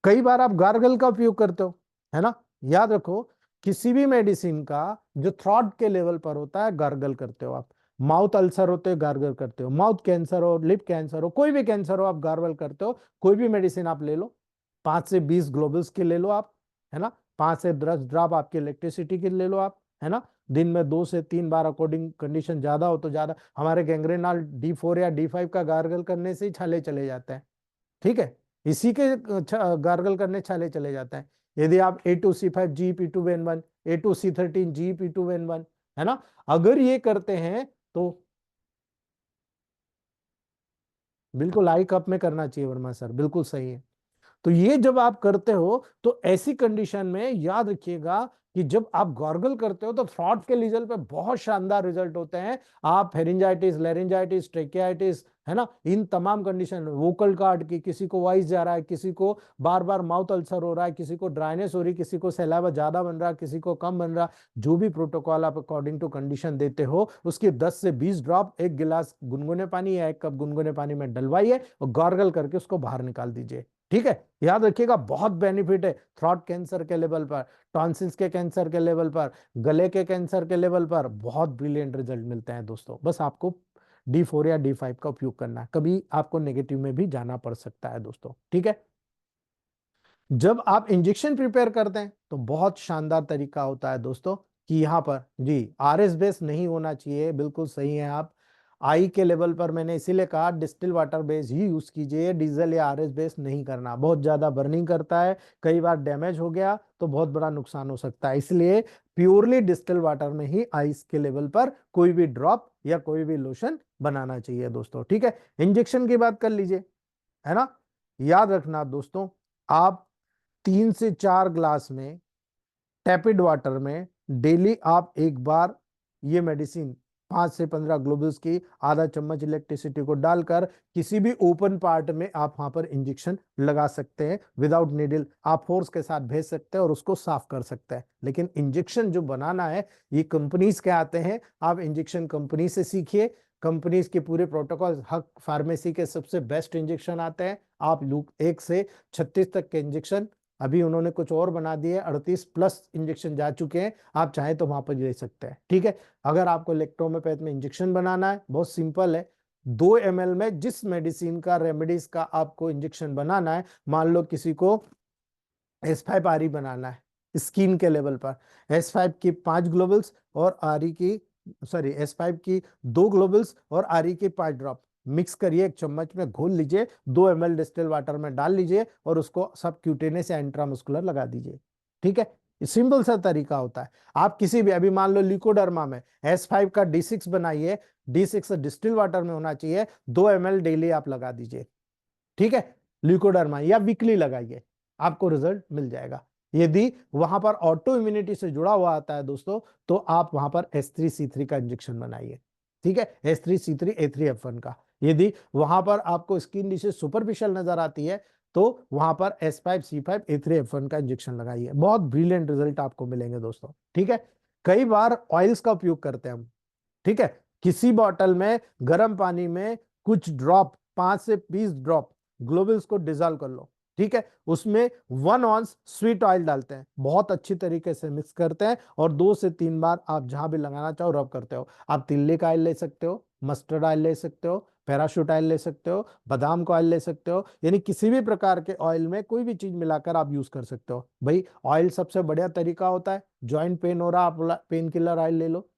कई बार आप गार्गल का उपयोग करते हो, है ना। याद रखो, किसी भी मेडिसिन का जो थ्रॉट के लेवल पर होता है गार्गल करते हो आप। माउथ अल्सर होते हो गार्गल करते हो, माउथ कैंसर हो, लिप कैंसर हो, कोई भी कैंसर हो आप गार्गल करते हो। कोई भी मेडिसिन आप ले लो, 5 से 20 ग्लोबल्स के ले लो आप, है ना, 5 से 10 ड्रॉप आपके इलेक्ट्रिसिटी के ले लो आप, है ना। दिन में 2 से 3 बार, अकॉर्डिंग कंडीशन ज्यादा हो तो ज्यादा। हमारे गैंग्रेनॉल D4 या D5 का गार्गल करने से ही छाले चले जाते हैं, ठीक है। इसी के गार्गल करने छाले चले जाते हैं। यदि आप A2C5 GP2N1, A2C13 GP2N1, है ना, अगर ये करते हैं तो बिल्कुल आई कप में करना चाहिए, वर्मा सर बिल्कुल सही है। तो ये जब आप करते हो तो ऐसी कंडीशन में याद रखिएगा कि जब आप गॉर्गल करते हो तो थ्रॉट के लीजल पे बहुत शानदार रिजल्ट होते हैं। आप फेरिंजाइटिस, लेरिंजाइटिस, ट्रेकियाइटिस, है ना, इन तमाम कंडीशन, वोकल कार्ड की, किसी को वॉइस जा रहा है, किसी को बार बार माउथ अल्सर हो रहा है, किसी को ड्राइनेस हो रही है, किसी को सैलावा ज्यादा बन रहा है, किसी को कम बन रहा, जो भी प्रोटोकॉल आप अकॉर्डिंग टू कंडीशन देते हो, उसके 10 से 20 ड्रॉप एक गिलास गुनगुने पानी या 1 कप गुनगुने पानी में डलवाइए और गॉर्गल करके उसको बाहर निकाल दीजिए, ठीक है। याद रखिएगा बहुत बेनिफिट है थ्रॉट कैंसर के लेवल पर, टॉन्सिल्स के कैंसर के लेवल पर, गले के कैंसर के लेवल पर बहुत ब्रिलियंट रिजल्ट मिलते हैं दोस्तों। बस आपको D4 या D5 का उपयोग करना है, कभी आपको नेगेटिव में भी जाना पड़ सकता है दोस्तों, ठीक है। जब आप इंजेक्शन प्रिपेयर करते हैं तो बहुत शानदार तरीका होता है दोस्तों, कि यहां पर जी RS बेस नहीं होना चाहिए, बिल्कुल सही है आप। आई के लेवल पर मैंने इसीलिए कहा डिस्टिल वाटर बेस ही यूज कीजिए, डीजल या RS बेस नहीं करना, बहुत ज्यादा बर्निंग करता है, कई बार डैमेज हो गया तो बहुत बड़ा नुकसान हो सकता है। इसलिए प्योरली डिस्टिल वाटर में ही आइस के लेवल पर कोई भी ड्रॉप या कोई भी लोशन बनाना चाहिए दोस्तों, ठीक है। इंजेक्शन की बात कर लीजिए, है ना। याद रखना दोस्तों, आप 3 से 4 ग्लास में टैपिड वाटर में डेली आप एक बार ये मेडिसिन 5 से 15 ग्लोबल्स की आधा चम्मच इलेक्ट्रिसिटी को डालकर किसी भी ओपन पार्ट में आप वहां पर इंजेक्शन लगा सकते हैं विदाउट नीडल। आप फोर्स के साथ भेज सकते हैं और उसको साफ कर सकते हैं। लेकिन इंजेक्शन जो बनाना है ये कंपनीज के आते हैं, आप इंजेक्शन कंपनी से सीखिए। कंपनीज के पूरे प्रोटोकॉल, हक फार्मेसी के सबसे बेस्ट इंजेक्शन आते हैं। आप लूक 1 से 36 तक के इंजेक्शन, अभी उन्होंने कुछ और बना दिए, 38+ इंजेक्शन जा चुके हैं, आप चाहें तो वहां पर ले सकते हैं, ठीक है। अगर आपको इलेक्ट्रोमेपैथ में इंजेक्शन बनाना है, बहुत सिंपल है, 2 ml में जिस मेडिसिन का, रेमेडीज का आपको इंजेक्शन बनाना है, मान लो किसी को S5 आरी बनाना है स्किन के लेवल पर, S5 की 5 ग्लोबल्स और आरी की, सॉरी S5 की 2 ग्लोबल्स और आरी की 5 ड्रॉप, मिक्स करिए, एक चम्मच में घोल लीजिए, 2 ml डिस्टिल वाटर में डाल लीजिए और उसको सब क्यूटेनियस या इंट्रामस्कुलर लगा दीजिए। ठीक है, सिंपल सा तरीका होता है। आप किसी भी, अभी मान लो लिकोडर्मा में S5 का D6 बनाइए, D6 डिस्टिल वाटर में होना चाहिए, 2 ml डेली आप लगा दीजिए। ठीक है, ल्यूकोडर्मा, या वीकली लगाइए, आपको रिजल्ट मिल जाएगा। यदि वहां पर ऑटो इम्यूनिटी से जुड़ा हुआ आता है दोस्तों, तो आप वहां पर S3C3 का इंजेक्शन बनाइए। ठीक है, S3C3 A3F1 का। यदि वहां पर आपको स्किन डिसीज सुपरफिशियल नजर आती है, तो वहां पर S5C5 A3F1 का इंजेक्शन लगाइए, बहुत ब्रिलियंट रिजल्ट आपको मिलेंगे दोस्तों। ठीक है, कई बार ऑयल्स का उपयोग करते हैं हम। ठीक है, किसी बॉटल में गर्म पानी में कुछ ड्रॉप, 5 से 20 ड्रॉप ग्लोबल्स को डिजोल्व कर लो। ठीक है, उसमें 1 ऑन्स स्वीट ऑयल डालते हैं, बहुत अच्छी तरीके से मिक्स करते हैं, और 2 से 3 बार आप जहां भी लगाना चाहो रब करते हो। आप तिल्ली का ऑयल ले सकते हो, मस्टर्ड ऑयल ले सकते हो, पैराशूट ऑयल ले सकते हो, बादाम का ऑयल ले सकते हो, यानी किसी भी प्रकार के ऑयल में कोई भी चीज मिलाकर आप यूज कर सकते हो। भाई ऑयल सबसे बढ़िया तरीका होता है, जॉइंट पेन हो रहा, आप पेन किलर ऑयल ले लो।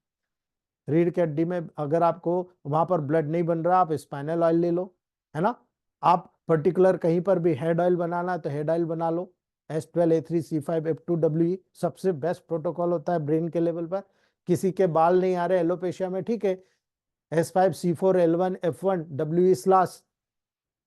रीढ़ की हड्डी में अगर आपको वहां पर ब्लड नहीं बन रहा, आप स्पाइनल ऑयल ले लो, है ना। आप पर्टिकुलर कहीं पर भी हेड ऑयल बनाना है तो हेड ऑयल बना लो। S12 A3 C5 F2 WE सबसे बेस्ट प्रोटोकॉल होता है ब्रेन के लेवल पर। किसी के बाल नहीं आ रहे एलोपेशिया में, ठीक है, S5C4L1F1 WE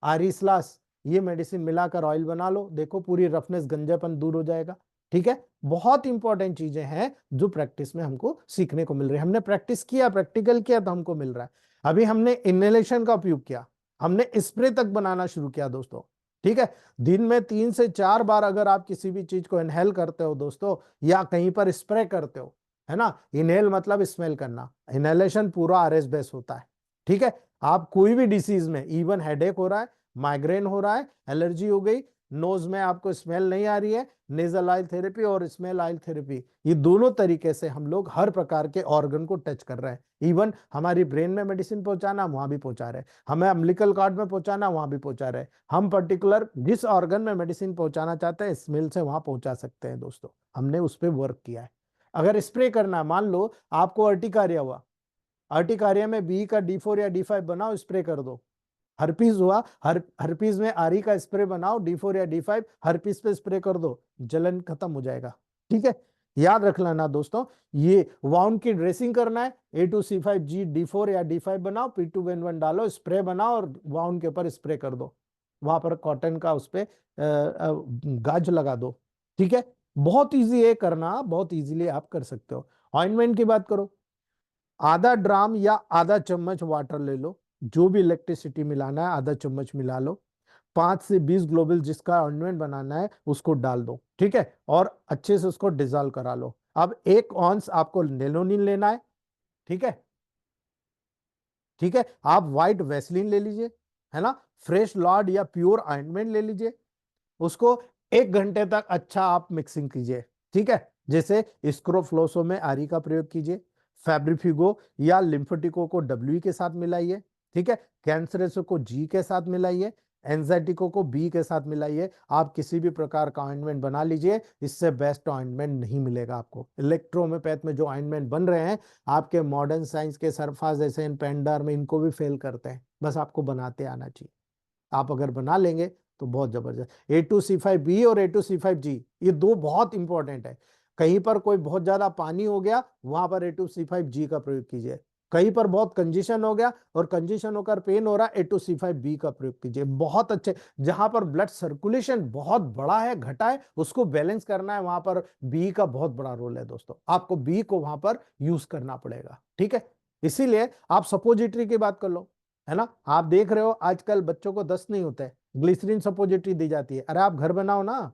RE स्लास, ये मेडिसिन मिलाकर ऑयल बना लो, देखो पूरी रफनेस, गंजापन दूर हो जाएगा। ठीक है, बहुत इंपॉर्टेंट चीजें हैं जो प्रैक्टिस में हमको सीखने को मिल रही है। हमने प्रैक्टिस किया, प्रैक्टिकल किया, तो हमको मिल रहा है। अभी हमने इनहेलेशन का उपयोग किया, हमने स्प्रे तक बनाना शुरू किया दोस्तों। ठीक है, दिन में 3 से 4 बार अगर आप किसी भी चीज को इनहेल करते हो दोस्तों, या कहीं पर स्प्रे करते हो, है ना, इनहेल मतलब स्मेल करना, इनहेलेशन पूरा RS बेस होता है। ठीक है, आप कोई भी डिसीज में, इवन हेडेक हो रहा है, माइग्रेन हो रहा है, एलर्जी हो गई, नोज में आपको स्मेल नहीं आ रही है, नेजल ऑयल थेरेपी और स्मेल ऑयल थेरेपी, ये दोनों तरीके से हम लोग हर प्रकार के ऑर्गन को टच कर रहे हैं। इवन हमारी ब्रेन में मेडिसिन पहुंचाना, वहां भी पहुंचा रहे हैं, हमें अम्बिलिकल कॉर्ड में पहुंचाना, वहां भी पहुंचा रहे हैं। हम पर्टिकुलर जिस ऑर्गन में मेडिसिन पहुंचाना चाहते हैं, स्मेल से वहां पहुंचा सकते हैं दोस्तों। हमने उस पर वर्क किया है। अगर स्प्रे करना है, मान लो आपको अर्टिकारिया हुआ, अर्टिकारिया में B का D4 या D5 बनाओ, स्प्रे कर दो। हर्पीज हुआ, हर्पीज में RE का स्प्रे बनाओ, D4 या D5 हर्पीज पे स्प्रे कर दो, जलन खत्म हो जाएगा। ठीक है, याद रख लेना दोस्तों, ये वाउंड की ड्रेसिंग करना है, A2C5G D4 या D5 बनाओ, P2N1 डालो, स्प्रे बनाओ और वाउंड के ऊपर स्प्रे कर दो, वहां पर कॉटन का उस पर गाज लगा दो। ठीक है, बहुत इजी है करना, बहुत इजीली आप कर सकते हो। ऑइंटमेंट की बात करो, आधा ड्राम या आधा चम्मच वाटर ले लो, जो भी इलेक्ट्रिसिटी मिलाना है आधा चम्मच मिला लो, 5 से 20 ग्लोबल जिसका ऑइंटमेंट बनाना है उसको डाल दो। ठीक है, और अच्छे से उसको डिजोल्व करा लो। अब 1 ऑन्स आपको नेलोनिन लेना है। ठीक है, ठीक है, आप व्हाइट वेस्लिन ले लीजिए, है ना, फ्रेश लॉर्ड या प्योर ऑइंटमेंट ले लीजिए, उसको 1 घंटे तक अच्छा आप मिक्सिंग कीजिए। ठीक है, जैसे स्क्रोफ्लोसो में RE का प्रयोग कीजिए, फैब्रिफिगो या लिम्फेटिको को WE के साथ मिलाइए। ठीक है, कैंसरेसो को G के साथ मिलाइए, एंजाइटिको को B के साथ मिलाइए। आप किसी भी प्रकार का ऑइंटमेंट बना लीजिए, इससे बेस्ट ऑइंटमेंट नहीं मिलेगा आपको। इलेक्ट्रोहोम्योपैथ में जो ऑइंटमेंट बन रहे हैं, आपके मॉडर्न साइंस के सरफास जैसे इन पेंडर में, इनको भी फेल करते हैं। बस आपको बनाते आना चाहिए, आप अगर बना लेंगे तो बहुत जबरदस्त। A2C5B और A2C5G, ये दो बहुत इंपॉर्टेंट है। कहीं पर कोई बहुत ज्यादा पानी हो गया, वहां पर A2C5G का प्रयोग कीजिए। कहीं पर बहुत कंजेशन हो गया और कंजेशन होकर पेन हो रहा है, A2C5B का प्रयोग कीजिए, बहुत अच्छे। जहां पर ब्लड सर्कुलेशन बहुत बड़ा है, घटा है, उसको बैलेंस करना है, वहां पर B का बहुत बड़ा रोल है दोस्तों, आपको B को वहां पर यूज करना पड़ेगा। ठीक है, इसीलिए आप सपोजिटरी की बात कर लो, है ना। आप देख रहे हो आजकल बच्चों को दस्त नहीं होता है, ग्लिसरीन सपोजिटरी दी जाती है। अरे आप घर बनाओ ना,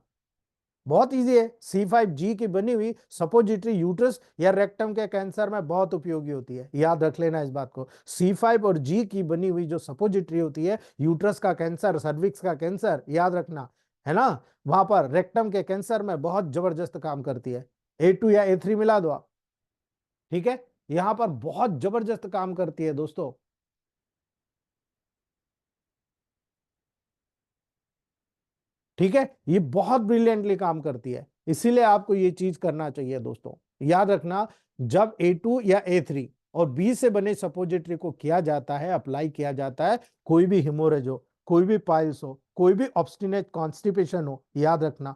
बहुत इजी है। C5G की बनी हुई सपोजिटरी यूट्रस या रेक्टम के कैंसर में बहुत उपयोगी होती है, याद रख लेना इस बात को। C5 और G की बनी हुई जो सपोजिटरी होती है, यूट्रस का कैंसर, सर्विक्स का कैंसर, याद रखना, है ना, वहां पर रेक्टम के कैंसर में बहुत जबरदस्त काम करती है। A2 या A3 मिला दो आप, ठीक है, यहां पर बहुत जबरदस्त काम करती है दोस्तों। ठीक है, ये बहुत ब्रिलियंटली काम करती है, इसीलिए आपको ये चीज करना चाहिए दोस्तों। याद रखना, जब A2 या A3 और बी से बने सपोजिटरी को किया जाता है, अप्लाई किया जाता है कोई भी हिमोरेज हो, कोई भी पाइल्स हो, कोई भी ऑब्स्टिनेट कॉन्स्टिपेशन हो। याद रखना,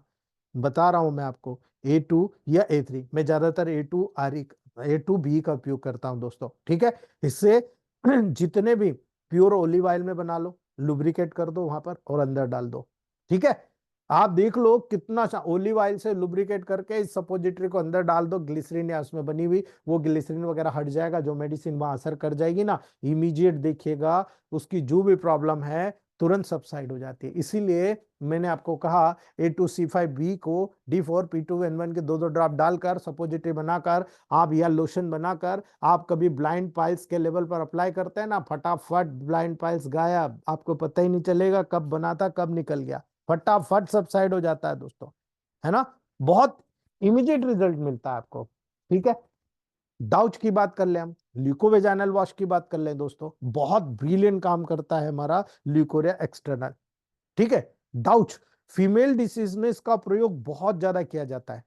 बता रहा हूं मैं आपको, A2 या A3, मैं ज्यादातर A2B का उपयोग करता हूं दोस्तों, ठीक है। इससे जितने भी प्योर ओलिव ऑयल में बना लो, लुब्रिकेट कर दो वहां पर और अंदर डाल दो, ठीक है। आप देख लो कितना ओलिव ऑयल से लुब्रिकेट करके इस सपोजिटरी को अंदर डाल दो, ग्लिसरीन या उसमें बनी हुई, वो ग्लिसरीन वगैरह हट जाएगा, जो मेडिसिन वहां असर कर जाएगी ना, इमीडिएट देखिएगा उसकी जो भी प्रॉब्लम है तुरंत सबसाइड हो जाती है। इसीलिए मैंने आपको कहा A2C5B को D4P2N1 के दो दो ड्रॉप डालकर सपोजिटरी बनाकर आप या लोशन बनाकर आप कभी ब्लाइंड पाइल्स के लेवल पर अप्लाई करते हैं ना, फटाफट ब्लाइंड पाइल्स गायब, आपको पता ही नहीं चलेगा कब बना था कब निकल गया, फटाफट सबसाइड हो जाता है दोस्तों, है ना। बहुत इमीडिएट रिजल्ट मिलता है आपको, ठीक है। डाउच की बात कर ले, हम ल्यूकोवेजाइनल वॉश की बात कर ले दोस्तों, बहुत ब्रिलियंट काम करता है हमारा ल्यूकोरिया एक्सटर्नल, ठीक है। डाउच फीमेल डिसीज में इसका प्रयोग बहुत ज्यादा किया जाता है।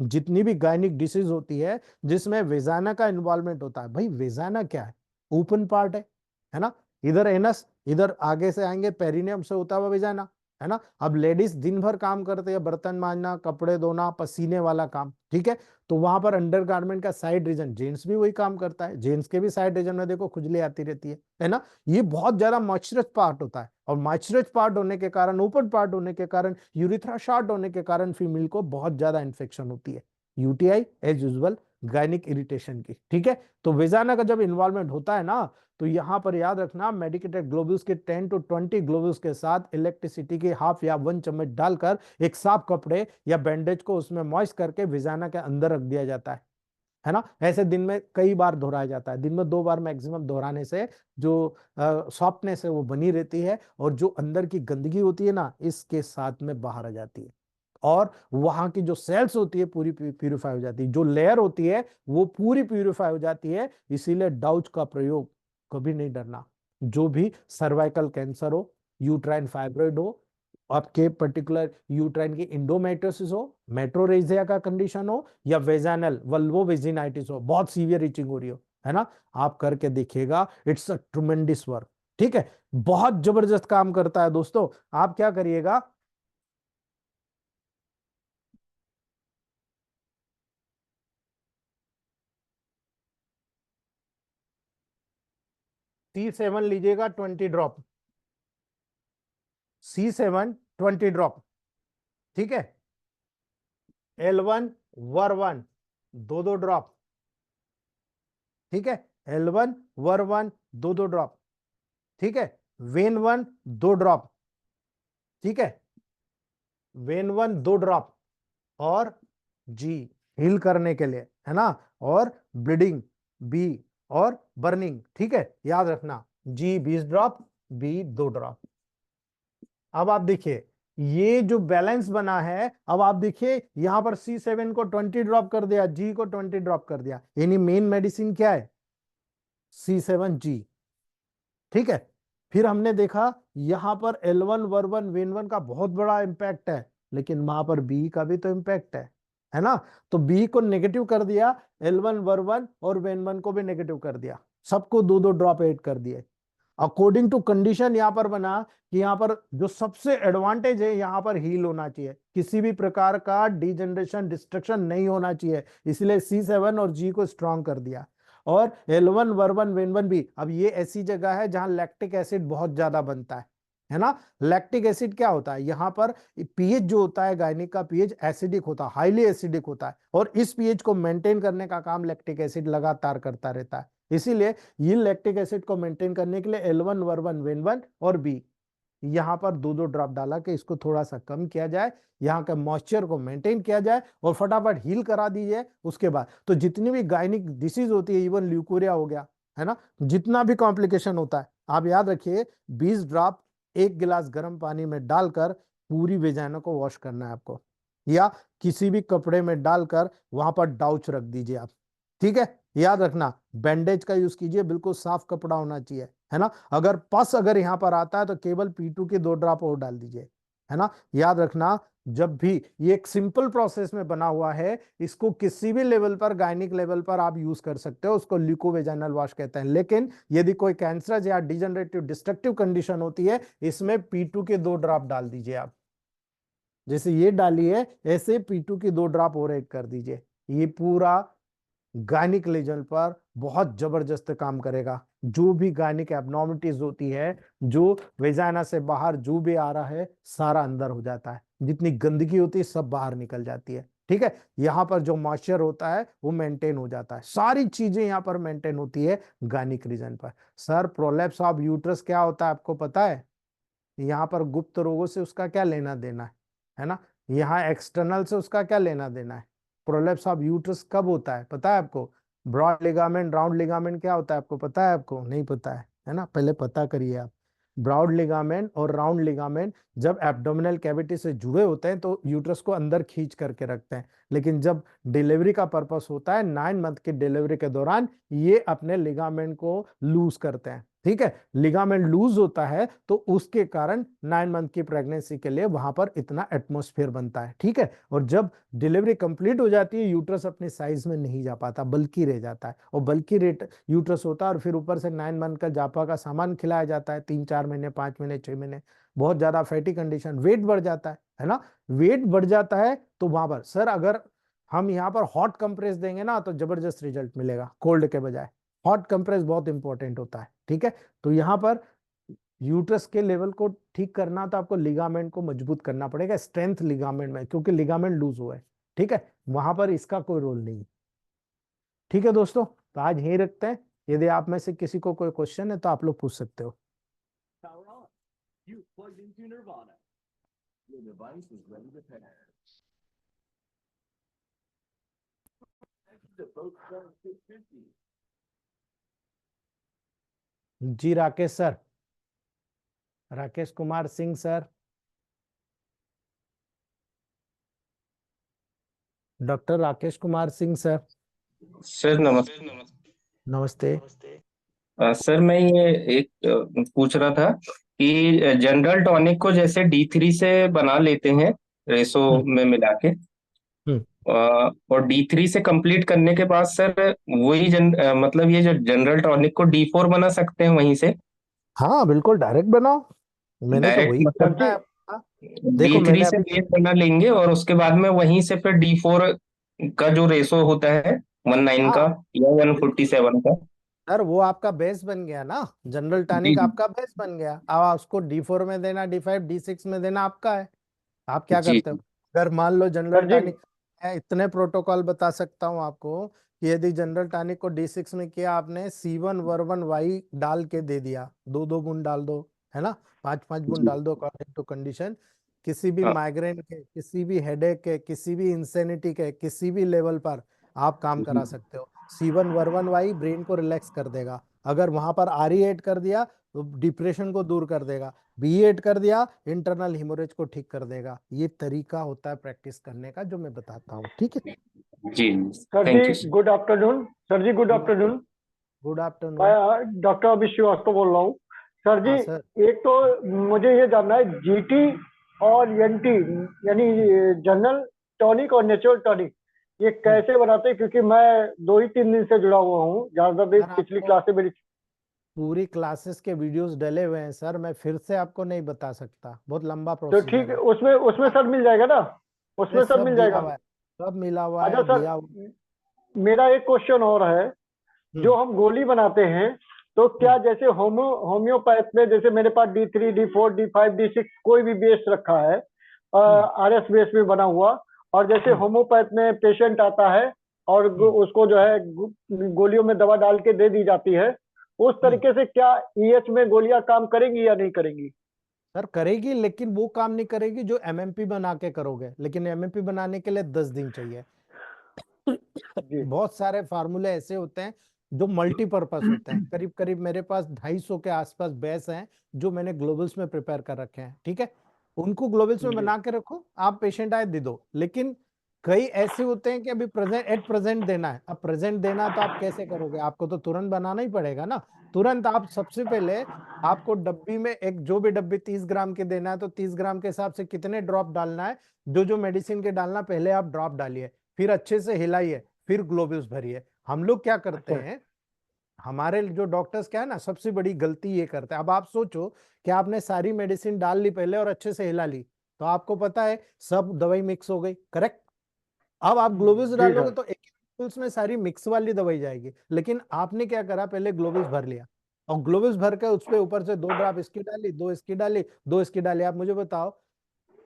जितनी भी गायनिक डिसीज होती है जिसमें वेजाना का इन्वॉल्वमेंट होता है, भाई वेजाना क्या है, ओपन पार्ट है ना, इधर एनस, इधर आगे से आएंगे पेरिनियम से होता हुआ वेजाना, है ना। अब लेडीज दिन भर काम करते हैं, बर्तन मांजना, कपड़े धोना, पसीने वाला काम, ठीक है। तो वहां पर अंडरगारमेंट का साइड रीजन, जेंट्स भी वही काम करता है, जेंट्स के भी साइड रीजन में देखो खुजली आती रहती है ना। ये बहुत ज्यादा मॉइस्चरस पार्ट होता है, और मॉइस्चरस पार्ट होने के कारण, ओपन पार्ट होने के कारण, यूरिथ्रा शॉर्ट होने के कारण फीमेल को बहुत ज्यादा इंफेक्शन होती है, UTI as usual, gynaec irritation की, ठीक है। तो वेजाना का जब इन्वॉल्वमेंट होता है ना, तो यहां पर याद रखना, मेडिकेटेड ग्लोब्यूल्स के 10 to 20 ग्लोब्यूल्स के साथ इलेक्ट्रिसिटी के हाफ या 1 चम्मच डालकर एक साफ कपड़े या बैंडेज को उसमें मॉइस्ट करके वेजाना के अंदर रख दिया जाता है ना। ऐसे दिन में कई बार दोहराया जाता है, दिन में 2 बार मैक्सिमम दोहराने से जो सॉफ्टनेस है वो बनी रहती है, और जो अंदर की गंदगी होती है ना इसके साथ में बाहर आ जाती है, और वहां की जो सेल्स होती है पूरी प्यूरिफाई हो जाती है, जो लेयर होती है वो पूरी प्यूरिफाई हो जाती है। इसीलिए डाउच का प्रयोग कभी नहीं डरना, जो भी सर्वाइकल कैंसर हो, यूट्राइन फाइब्रॉइड हो, आपके पर्टिकुलर यूट्राइन की इंडोमेट्रोसिस हो, मेट्रोरेजिया का कंडीशन हो, या वेजानल वल्वोवेजिनाइटिस हो, बहुत सीवियर रीचिंग हो रही हो, है ना, आप करके देखिएगा, इट्स अ ट्रुमेंडस वर्क, ठीक है। बहुत जबरदस्त काम करता है दोस्तों। आप क्या करिएगा, C7 लीजिएगा 20 ड्रॉप, C7 20 ड्रॉप, ठीक है। L1 वर 1 दो दो ड्रॉप, ठीक है। L1 वर 1 दो दो ड्रॉप, ठीक है। वेन 1 2 ड्रॉप, ठीक है। वेन 1 2 ड्रॉप, और जी हील करने के लिए, है ना, और ब्लीडिंग, बी, और बर्निंग, ठीक है। याद रखना, जी 20 ड्रॉप, बी 2 ड्रॉप। अब आप देखिए ये जो बैलेंस बना है, अब आप देखिए यहां पर C7 को 20 ड्रॉप कर दिया, जी को 20 ड्रॉप कर दिया, यानी मेन मेडिसिन क्या है, C7G, ठीक है। फिर हमने देखा यहां पर L1 वर 1 वेन 1 का बहुत बड़ा इंपैक्ट है, लेकिन वहां पर बी का भी तो इंपैक्ट है ना। तो बी को नेगेटिव कर दिया, L1 वर 1 और वेन 1 को भी नेगेटिव कर दिया, सबको दो दो ड्रॉप ऐड कर दिए। अकॉर्डिंग टू कंडीशन यहां पर बना कि यहां पर जो सबसे एडवांटेज है, यहां पर हील होना चाहिए, किसी भी प्रकार का डिजनरेशन डिस्ट्रक्शन नहीं होना चाहिए, इसलिए C7 और जी को स्ट्रॉन्ग कर दिया। और L1 वर 1 वेन 1 भी, अब ये ऐसी जगह है जहां लैक्टिक एसिड बहुत ज्यादा बनता है ना। लैक्टिक एसिड क्या होता है, यहां पर पीएच जो होता है गायनिक का पीएच एसिडिक होता है, हाईली एसिडिक होता है, और इस पीएच को मेंटेन करने का काम लैक्टिक एसिड लगातार करता रहता है। इसीलिए ये लैक्टिक एसिड को मेंटेन करने के लिए L1 वर 1 वेन 1 और बी यहां पर दो दो ड्रॉप डाला के इसको थोड़ा सा कम किया जाए, यहाँ का मॉइस्चर को मेंटेन किया जाए, और फटाफट हील करा दीजिए। उसके बाद तो जितनी भी गायनिक डिसीज होती है, इवन ल्यूकोरिया हो गया, है ना, जितना भी कॉम्प्लिकेशन होता है, आप याद रखिए 20 ड्रॉप 1 गिलास गर्म पानी में डालकर पूरी वेजाइना को वॉश करना है आपको, या किसी भी कपड़े में डालकर वहां पर डाउच रख दीजिए आप, ठीक है। याद रखना बैंडेज का यूज कीजिए, बिल्कुल साफ कपड़ा होना चाहिए, है ना। अगर पस अगर यहां पर आता है तो केवल P2 के 2 ड्रॉप और डाल दीजिए, है ना। याद रखना जब भी ये एक सिंपल प्रोसेस में बना हुआ है, इसको किसी भी लेवल पर, गायनिक लेवल पर आप यूज कर सकते हो, उसको ल्यूकोवेजाइनल वॉश कहते हैं। लेकिन यदि कोई कैंसरस या डिजनरेटिव डिस्ट्रक्टिव कंडीशन होती है, इसमें P2 के 2 ड्रॉप डाल दीजिए आप। जैसे ये डाली है, ऐसे P2 की 2 ड्रॉप और ऐड कर दीजिए। ये पूरा गायनिक लेवल पर बहुत जबरदस्त काम करेगा। जो भी गायनिक एब्नॉर्मलिटीज होती है, जो वेजाइना से बाहर जो भी आ रहा है, सारा अंदर हो जाता है। जितनी गंदगी होती है सब बाहर निकल जाती है। ठीक है, यहाँ पर जो मॉइस्चर होता है वो मेंटेन हो जाता है। सारी चीजें यहाँ पर मेंटेन होती है गायनिक रीजन पर। सर, प्रोलैप्स ऑफ यूट्रस क्या होता है आपको पता है? यहाँ पर गुप्त रोगों से उसका क्या लेना देना है ना? यहाँ एक्सटर्नल से उसका क्या लेना देना है? प्रोलेप्स ऑफ यूट्रस कब होता है पता है आपको? ब्रॉड लिगामेंट, राउंड लिगामेंट क्या होता है आपको पता है? आपको नहीं पता है ना? पहले पता करिए आप। ब्रॉड लिगामेंट और राउंड लिगामेंट जब एब्डोमिनल कैविटी से जुड़े होते हैं तो यूट्रस को अंदर खींच करके रखते हैं। लेकिन जब डिलीवरी का पर्पस होता है 9 मंथ की डिलीवरी के दौरान, ये अपने लिगामेंट को लूज करते हैं। ठीक है, लिगामेंट लूज होता है तो उसके कारण 9 मंथ की प्रेगनेंसी के लिए वहां पर इतना एटमॉस्फेयर बनता है। ठीक है, और जब डिलीवरी कंप्लीट हो जाती है, यूट्रस अपनी साइज में नहीं जा पाता, बल्कि रह जाता है। और बल्कि रेट यूट्रस होता है, और फिर ऊपर से 9 मंथ का जापा का सामान खिलाया जाता है, 3-4 महीने, 5 महीने, 6 महीने। बहुत ज्यादा फैटी कंडीशन, वेट बढ़ जाता है ना? वेट बढ़ जाता है तो वहां पर सर, अगर हम यहाँ पर हॉट कंप्रेस देंगे ना तो जबरदस्त रिजल्ट मिलेगा कोल्ड के बजाय। हॉट कंप्रेस बहुत इंपॉर्टेंट होता है। ठीक है, तो यहाँ पर यूट्रस के लेवल को ठीक करना तो आपको लिगामेंट को मजबूत करना पड़ेगा, स्ट्रेंथ लिगामेंट में, क्योंकि लिगामेंट लूज हुआ है। ठीक है, वहां पर इसका कोई रोल नहीं। ठीक है दोस्तों, तो आज यही रखते हैं। यदि आप में से किसी को कोई क्वेश्चन है तो आप लोग पूछ सकते हो। जी Rakesh sir, Rakesh Kumar Singh sir, doctor Rakesh Kumar Singh sir. Sir नमस्ते। नमस्ते। सर मैं ये एक पूछ रहा था कि जनरल टॉनिक को जैसे D3 से बना लेते हैं रेसो हम्म। में मिला के, हम्म। और D3 से कंप्लीट करने के बाद सर वही मतलब ये जो जनरल टॉनिक को D4 बना सकते हैं वहीं से हाँ बिल्कुल, डायरेक्ट बनाओ। मैंने तो डायरेक्ट, वही मतलब बताया आपको। देखो D3 मैंने से अभी बेस बना लेंगे और उसके बाद में वहीं से फिर D4 का जो रेसो होता है 19 का हाँ या बिल्कुल 147 का। सर, वो आपका बेस बन गया ना। जनरल जी टॉनिक जी आपका बेस बन गया। अब आप उसको D4 में देना, D5, D6 में देना आपका है। आप क्या जी करते हो? अगर मान लो जनरल सर जी। टॉनिक, मैं इतने प्रोटोकॉल बता सकता हूँ आपको कि यदि जनरल टॉनिक को D6 में किया आपने, C1 वर्बन वाई डाल के दे दिया, 2-2 बूंद डाल दो, है ना, 5-5 बूंद जी डाल दो अकॉर्डिंग टू कंडीशन। किसी भी हाँ माइग्रेन के, किसी भी हेडेक के, किसी भी इंसेनिटी के, किसी भी लेवल पर आप काम जी करा सकते हो। C1 वर्बन वाई ब्रेन को रिलैक्स कर देगा। अगर वहां पर RE ऐड कर दिया तो डिप्रेशन को दूर कर देगा। B8 कर दिया, इंटरनल हिमोरेज को ठीक कर देगा। ये तरीका होता है प्रैक्टिस करने का, जो मैं बताता हूँ। ठीक है, जी। सर थैंक जी यू। Good afternoon. सर जी good good afternoon. Good afternoon. मैं डॉक्टर अभिष श्रीवास्तव बोल रहा हूँ। सर जी, हाँ सर। एक तो मुझे ये जानना है, जीटी और एनटी यानी जनरल टॉनिक और नेचुरल टॉनिक ये हम्म। कैसे बनाते हैं? क्योंकि मैं 2 ही 3 दिन से जुड़ा हुआ हूँ, ज्यादा देर सर पिछली आपको क्लासे मेरी। पूरी क्लासेस के वीडियोस डले हुए हैं सर, मैं फिर से आपको नहीं बता सकता, बहुत लंबा तो ठीक प्रोसीजर है, है। उसमें उसमें हाँ, सब मिल जाएगा ना? अरे उसमें सब सब मिल दिया जाएगा। हुआ है, सब मिला हुआ अच्छा है, सर, दिया हुआ। मेरा एक क्वेश्चन और है। जो हम्म। हम गोली बनाते हैं, तो क्या हम्म। जैसे होम्योपैथ में, जैसे मेरे पास D3 D4 D5 D6 कोई भी बेस रखा है, हम्म। RS बेस में बना हुआ, और जैसे हम्म। होम्योपैथ में पेशेंट आता है और हम्म। उसको जो है गोलियों में दवा डाल के दे दी जाती है, उस हम्म। तरीके से क्या EH में गोलियां काम करेंगी या नहीं करेंगी? सर करेगी, लेकिन वो काम नहीं करेगी जो MMP बना के करोगे। लेकिन MMP बनाने के लिए 10 दिन चाहिए। जी बहुत सारे फार्मूले ऐसे होते हैं जो मल्टीपर्पस होते हैं। करीब करीब मेरे पास 250 के आसपास बेस हैं जो मैंने ग्लोबल्स में प्रिपेयर कर रखे हैं। ठीक है, उनको ग्लोबल्स में जी बना के रखो, आप पेशेंट आए दे दो। लेकिन कई ऐसे होते हैं कि अभी एट प्रेजेंट देना है। अब प्रेजेंट देना है तो आप कैसे करोगे, आपको तो तुरंत बनाना ही पड़ेगा ना। तुरंत आप सबसे पहले आपको डब्बी में एक, जो भी डब्बी 30 ग्राम की देना है तो 30 ग्राम के हिसाब से कितने ड्रॉप डालना है, जो जो मेडिसिन के डालना, पहले आप ड्रॉप डालिए, फिर अच्छे से हिलाइए, फिर ग्लोब्यूल्स भरिए। हम लोग क्या करते अच्छा हैं, हमारे जो डॉक्टर्स क्या है ना, सबसे बड़ी गलती ये करते हैं। अब आप सोचो कि आपने सारी मेडिसिन डाल ली पहले और अच्छे से हिला ली, तो आपको पता है सब दवाई मिक्स हो गई, करेक्ट। अब आप ग्लोबल्स जी डालोगे सर। तो एक ग्लोबल्स में सारी मिक्स वाली दवाई जाएगी, लेकिन आपने क्या करा, पहले ग्लोबल्स भर लिया और ग्लोबल्स भर के उस पे ऊपर से 2 ड्रॉप इसकी डाली, 2 इसकी डाली, 2 इसकी डाली। आप मुझे बताओ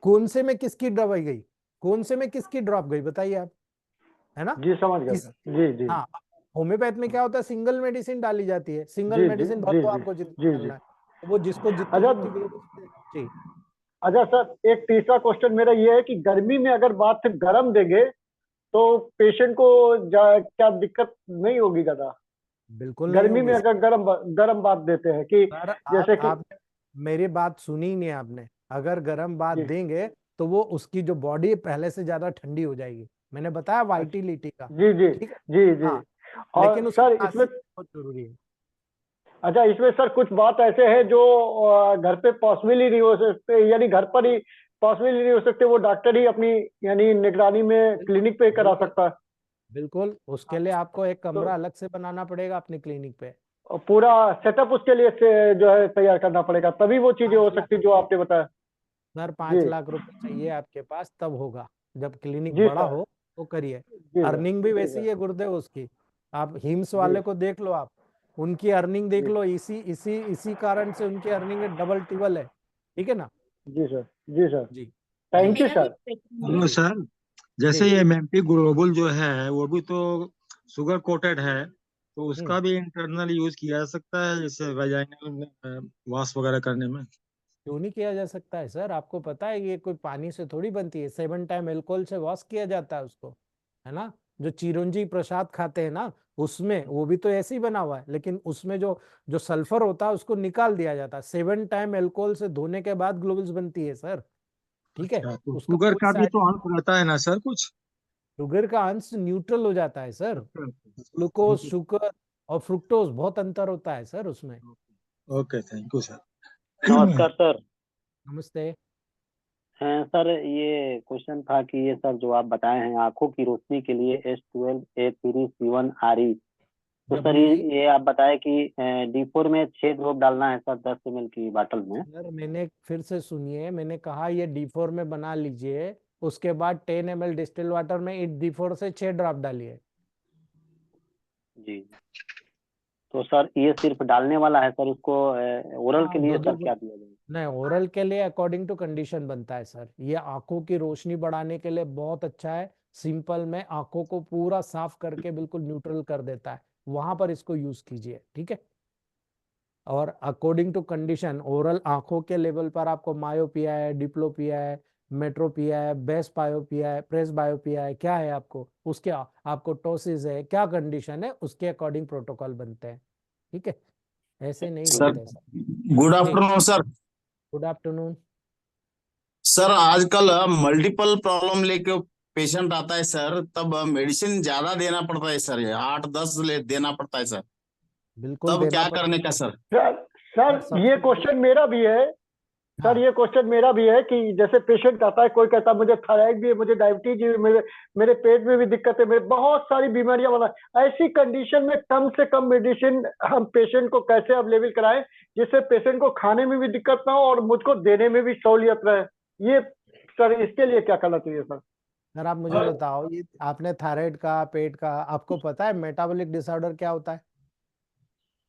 कौन से में किसकी दवाई गई, कौन से में किसकी ड्रॉप गई, बताइए आप, है ना। जी समझ गया किस, सर। जी जी हाँ, होम्योपैथ में क्या होता है, सिंगल मेडिसिन डाली जाती है, सिंगल जी जी मेडिसिन भर जी दो, जी आपको जितना जी जी। डालना है, तो वो जिसको जितनी अच्छा जितनी ग्लोबल्स। जी। अच्छा सर, एक तीसरा क्वेश्चन मेरा ये है कि गर्मी में अगर बात सिर्फ गर्म देंगे तो पेशेंट को क्या दिक्कत नहीं होगी ज्यादा? बिल्कुल नहीं गर्मी में होगी। अगर गर्म बात देते हैं कि सर जैसे कि आपने मेरी बात सुनी ही नहीं आपने। अगर गर्म बात जी देंगे तो वो उसकी जो बॉडी है पहले से ज्यादा ठंडी हो जाएगी, मैंने बताया अच्छा वाइटिलिटी का। जी जी ठीक है। जी जी। हाँ, और लेकिन उसकी सर इसमें, तासीर बहुत जरूरी है। अच्छा इसमें सर कुछ बात ऐसे है जो घर पे पॉसिबल ही नहीं हो सकते, यानी घर पर ही पॉसिबल ही नहीं हो सकते, वो डॉक्टर ही अपनी यानी निगरानी में बिल्कुल क्लिनिक पे करा बिल्कुल सकता है। बिल्कुल, उसके लिए आपको एक तो कमरा अलग से बनाना पड़ेगा अपनी क्लिनिक पे। पूरा सेटअप उसके लिए से जो है तैयार करना पड़ेगा, तभी वो चीजें हो 5 लाख सकती जो आपने बताया। सर, जी 5 लाख रुपए चाहिए आपके पास, तब होगा, जब क्लिनिक जी बड़ा सर। हो तो करिए। जी सर। अर्निंग भी जी वैसी सर। है गुरुदेव उसकी। आप हिम्स जी वाले को देख लो, आप उनकी अर्निंग देख जी लो, इसी इसी इसी कारण से उनकी अर्निंग डबल टिबल है। ठीक है ना। जी सर। जी सर। जी। जी। Thank you sir. Hello sir, जैसे जी। ये एमएमपी ग्लोबल जो है वो भी तो शुगर कोटेड है, तो हम्म उसका भी इंटरनल यूज किया जा सकता है जैसे वेजाइनल में वॉश वगैरह करने में। क्यों नहीं किया जा सकता है सर, आपको पता है ये कोई पानी से थोड़ी बनती है, 7 टाइम अल्कोहल से वॉश किया जाता है उसको, है ना। जो चिरंजी प्रसाद खाते हैं ना, उसमें वो भी तो ऐसे ही बना हुआ है, लेकिन उसमें जो जो सल्फर होता है उसको निकाल दिया जाता है, 7 टाइम अल्कोहल से धोने के बाद ग्लोबल्स बनती है सर। ठीक है। अच्छा, तो उसका शुगर कोई का भी साइड, तो अंश रहता है ना सर कुछ? शुगर का अंश न्यूट्रल हो जाता है सर। अच्छा, ग्लूकोज, थैंक यू। शुगर और फ्रुक्टोज बहुत अंतर होता है सर उसमें। Okay, thank you sir. नमस्कार सर। नमस्ते। सर ये क्वेश्चन था कि ये सर जो आप बताए हैं आंखों की रोशनी के लिए S12A3C1RE, तो सर डब्ल्यू ई ये आप बताए कि D4 में 6 ड्रॉप डालना है सर 10 ml की बाटल में। सर, मैंने फिर से सुनिए, मैंने कहा ये D4 में बना लीजिए, उसके बाद 10 ml डिस्टिल वाटर में इट D4 से 6 ड्रॉप डालिए। जी, तो सर ये सिर्फ डालने वाला है सर, उसको ओरल हाँ, के दो लिए दो सर क्या दिया जाए? नहीं, ओरल के लिए अकॉर्डिंग टू कंडीशन बनता है सर। ये आंखों की रोशनी बढ़ाने के लिए बहुत अच्छा है, सिंपल में आंखों को पूरा साफ करके बिल्कुल न्यूट्रल कर देता है, वहां पर इसको यूज कीजिए। ठीक है। और अकॉर्डिंग टू कंडीशन, ओरल आंखों के लेवल पर आपको मायोपिया है, डिप्लोपिया है, मेट्रोपिया है, बेस बायोपिया है, प्रेस बायोपिया है, क्या है आपको, उसके आपको टोसिस है, क्या कंडीशन है, उसके अकॉर्डिंग प्रोटोकॉल बनते हैं। ठीक है। ऐसे नहीं सर, बनते सर। गुड जी। Afternoon sir. Good afternoon. Sir आजकल मल्टीपल प्रॉब्लम लेके पेशेंट आता है सर, तब मेडिसिन ज्यादा देना पड़ता है सर, 8-10 ले देना पड़ता है सर, बिल्कुल तब देना क्या करने पड़ेगा का सर? Sir sir. सर ये सबसे पहले, क्वेश्चन मेरा भी है। सर हाँ, ये क्वेश्चन मेरा भी है कि जैसे पेशेंट आता है, कोई कहता है मुझे थायराइड भी है, मुझे डायबिटीज भी है, मेरे मेरे पेट में भी दिक्कत है, मेरे बहुत सारी बीमारियां बना, ऐसी कंडीशन में कम से कम मेडिसिन हम पेशेंट को कैसे अवेलेबल कराएं जिससे पेशेंट को खाने में भी दिक्कत ना हो और मुझको देने में भी सहूलियत रहे? ये सर इसके लिए क्या करना चाहिए सर? सर आप मुझे बताओ, ये आपने थायराइड का, पेट का, आपको पता है मेटाबॉलिक डिसऑर्डर क्या होता है?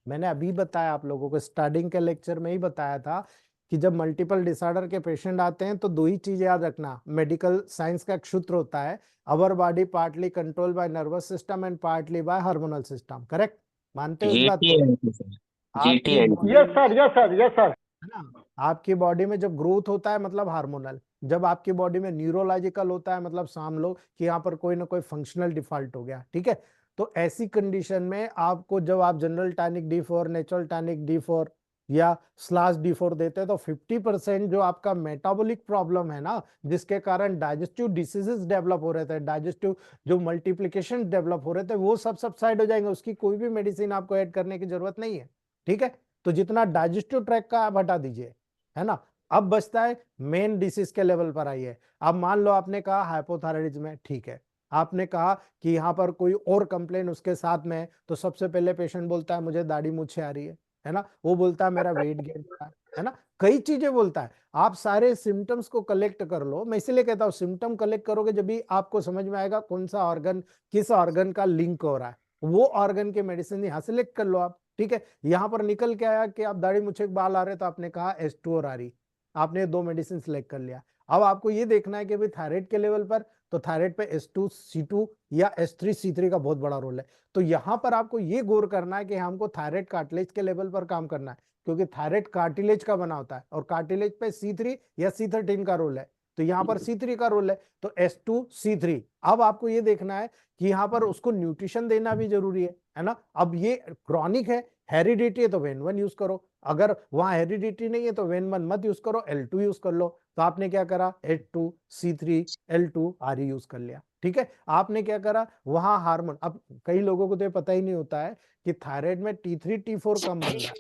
मैंने अभी बताया आप लोगों को, स्टार्टिंग के लेक्चर में ही बताया था कि जब मल्टीपल डिसऑर्डर के पेशेंट आते हैं तो 2 ही चीज याद रखना, मेडिकल साइंस का एक सूत्र होता है, our body partly control by nervous system and partly bye hormonal system, correct? मानते हो इस बात को? GTNT सर, आपकी GTNT। बॉडी यस में, sir, yes sir, yes sir. है ना, आपकी बॉडी में जब ग्रोथ होता है मतलब हार्मोनल, जब आपकी बॉडी में न्यूरोलॉजिकल होता है मतलब समझ लो कि यहाँ पर कोई ना कोई फंक्शनल डिफॉल्ट हो गया। ठीक है। तो ऐसी कंडीशन में आपको, जब आप general tonic D4, natural tonic D4, या /D4 देते हैं, तो 50% जो आपका मेटाबॉलिक प्रॉब्लम है ना, जिसके कारण डाइजेस्टिव डिसीजेस डेवलप हो रहे थे, डाइजेस्टिव जो मल्टीप्लिकेशन डेवलप हो रहे थे, वो सब सबसाइड हो जाएंगे। उसकी कोई भी मेडिसिन आपको ऐड करने की जरूरत नहीं है। ठीक है, तो जितना डाइजेस्टिव ट्रैक का आप हटा दीजिए, है ना। अब बचता है मेन डिसीज के लेवल पर आइए। अब मान लो आपने कहा हाइपोथायराइडिज्म है, ठीक है, आपने कहा कि यहाँ पर कोई और कंप्लेन उसके साथ में है, तो सबसे पहले पेशेंट बोलता है मुझे दाढ़ी मूछें आ रही है ना, वो बोलता है मेरा वेट गेन हो रहा है ना, कई चीजें बोलता है। आप सारे सिम्टम्स को कलेक्ट कर लो, मैं इसलिए कहता हूँ सिम्टम कलेक्ट करोगे जब भी आपको समझ में आएगा कौन सा ऑर्गन किस ऑर्गन का लिंक हो रहा है, वो ऑर्गन के मेडिसिन यहाँ सेलेक्ट कर लो आप। ठीक है, यहाँ पर निकल के आया कि आप दाढ़ी मूछे के बाल आ रहे, तो आपने कहा H2 और RE, आपने 2 मेडिसिन सेलेक्ट कर लिया। अब आपको ये देखना है कि भाई थायराइड के लेवल पर, तो थायराइड पे H2C2 या H3C3 का बहुत बड़ा रोल है। तो यहाँ पर आपको ये गौर करना है कि हमको थायराइड कार्टिलेज के लेवल पर काम करना है, क्योंकि थायराइड कार्टिलेज का बना होता है और कार्टिलेज पे C3 या C13 का रोल है, तो यहाँ पर C3 का रोल है, तो H2C3। अब आपको ये देखना है कि यहाँ पर उसको न्यूट्रिशन देना भी जरूरी है ना। अब ये क्रॉनिक है, हेरिडिटी है, तो वेन-1 यूज करो, अगर वहां हेरिडिटी नहीं है तो वेन-1 मत यूज करो, L2 यूज कर लो। तो आपने क्या करा, H2C3 L2 RE यूज कर लिया। ठीक है, आपने क्या करा, वहां हार्मोन, अब कई लोगों को तो पता ही नहीं होता है कि थायराइड में T3 T4 कम बन रहा है,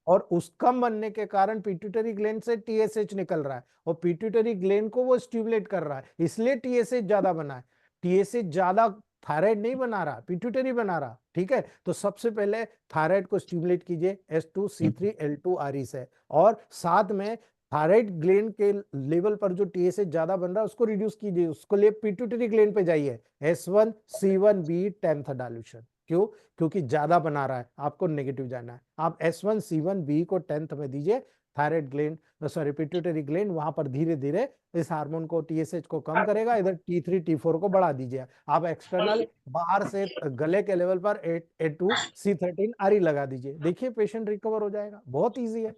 और उस कम बनने के कारण पिट्यूटरी ग्लैंड से TSH निकल रहा है, और पिट्यूटरी ग्लैंड को वो स्टिमुलेट कर रहा है, इसलिए TSH ज्यादा बना है। TSH ज्यादा थायराइड नहीं बना रहा, पिट्यूटरी बना रहा। ठीक है, तो सबसे पहले थायराइड को स्टिमुलेट कीजिए H2C3 L2 RE से, और साथ में थायराइड ग्लैंड के लेवल पर जो TSH ज्यादा बन रहा है उसको रिड्यूस कीजिए, उसको लिए पिट्यूटरी ग्लैंड पे जाइए, S1C1B 10th डाइल्यूशन। क्यों? क्योंकि ज्यादा बना रहा है, आपको नेगेटिव जाना है। आप S1C1B को 10th में दीजिए, thyroid gland sorry pituitary gland वहां पर धीरे धीरे इस हार्मोन को TSH को कम करेगा, इधर T3 T4 को बढ़ा दीजिए। आप एक्सटर्नल बाहर से गले के लेवल पर A2C13 RE लगा दीजिए, देखिए पेशेंट रिकवर हो जाएगा, बहुत ईजी है।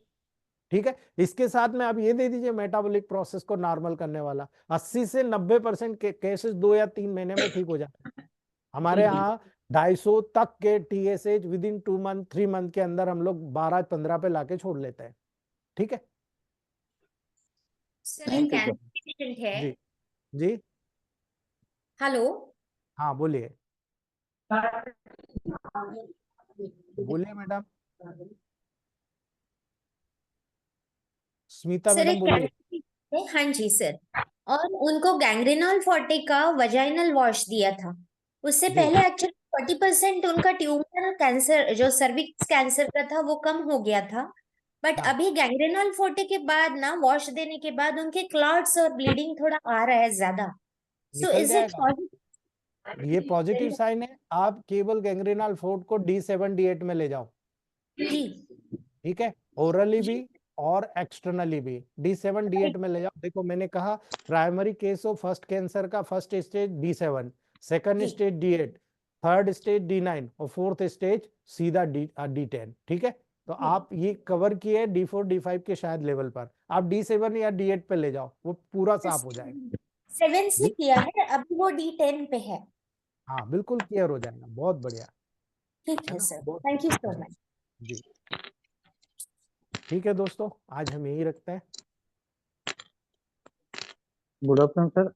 ठीक है, इसके साथ में आप ये दे दीजिए मेटाबॉलिक प्रोसेस को नॉर्मल करने वाला, 80 से 90% केसेस 2 या 3 महीने में ठीक हो जाते हैं। हमारे यहाँ 250 तक के TSH विदिन 2 मंथ 3 मंथ के अंदर हम लोग 12-15 पे लाके छोड़ लेते हैं। ठीक है सर एक कैंसर पेशेंट है। जी जी हेलो, हाँ बोलिए बोलिए मैडम, स्मिता सर मैडम एक बोलिए। कैंसर है, हाँ जी सर, और उनको गैंग्रेनॉल 40 का वजाइनल वॉश दिया था। उससे जी पहले एक्चुअली 40% उनका ट्यूमर कैंसर जो सर्विक्स कैंसर का था वो कम हो गया था, बट हाँ अभी गैंग्रेनॉल 40 के बाद ना वॉश देने के बाद उनके क्लॉट्स और ब्लीडिंग थोड़ा आ रहा है ज्यादा। सो निकल इज इट जाएगा, ये पॉजिटिव पॉजिटिव? साइन है। आप केवल गैंग्रेनॉल 4 को D7 D8 में ले जाओ। जी ठीक है, ओरली भी जी और एक्सटर्नली भी D7 D8 में ले जाओ। देखो मैंने कहा प्राइमरी केस हो फर्स्ट कैंसर का, फर्स्ट स्टेज D7, सेकंड जी stage D8, third stage D9 और फोर्थ स्टेज सीधा D10। ठीक है, तो आप ये कवर किए D4 D5 के शायद लेवल पर, आप D7 या D8 पे ले जाओ, वो पूरा साफ हो जाएगा। 7 से जी किया है, अभी वो D10 पे है। हाँ बिल्कुल क्लियर हो जाएगा, बहुत बढ़िया, ठीक है है ना, सर, बहुत थैंक यू सो जी मच। जी। ठीक है दोस्तों, आज हम यही रखते हैं। Good afternoon sir.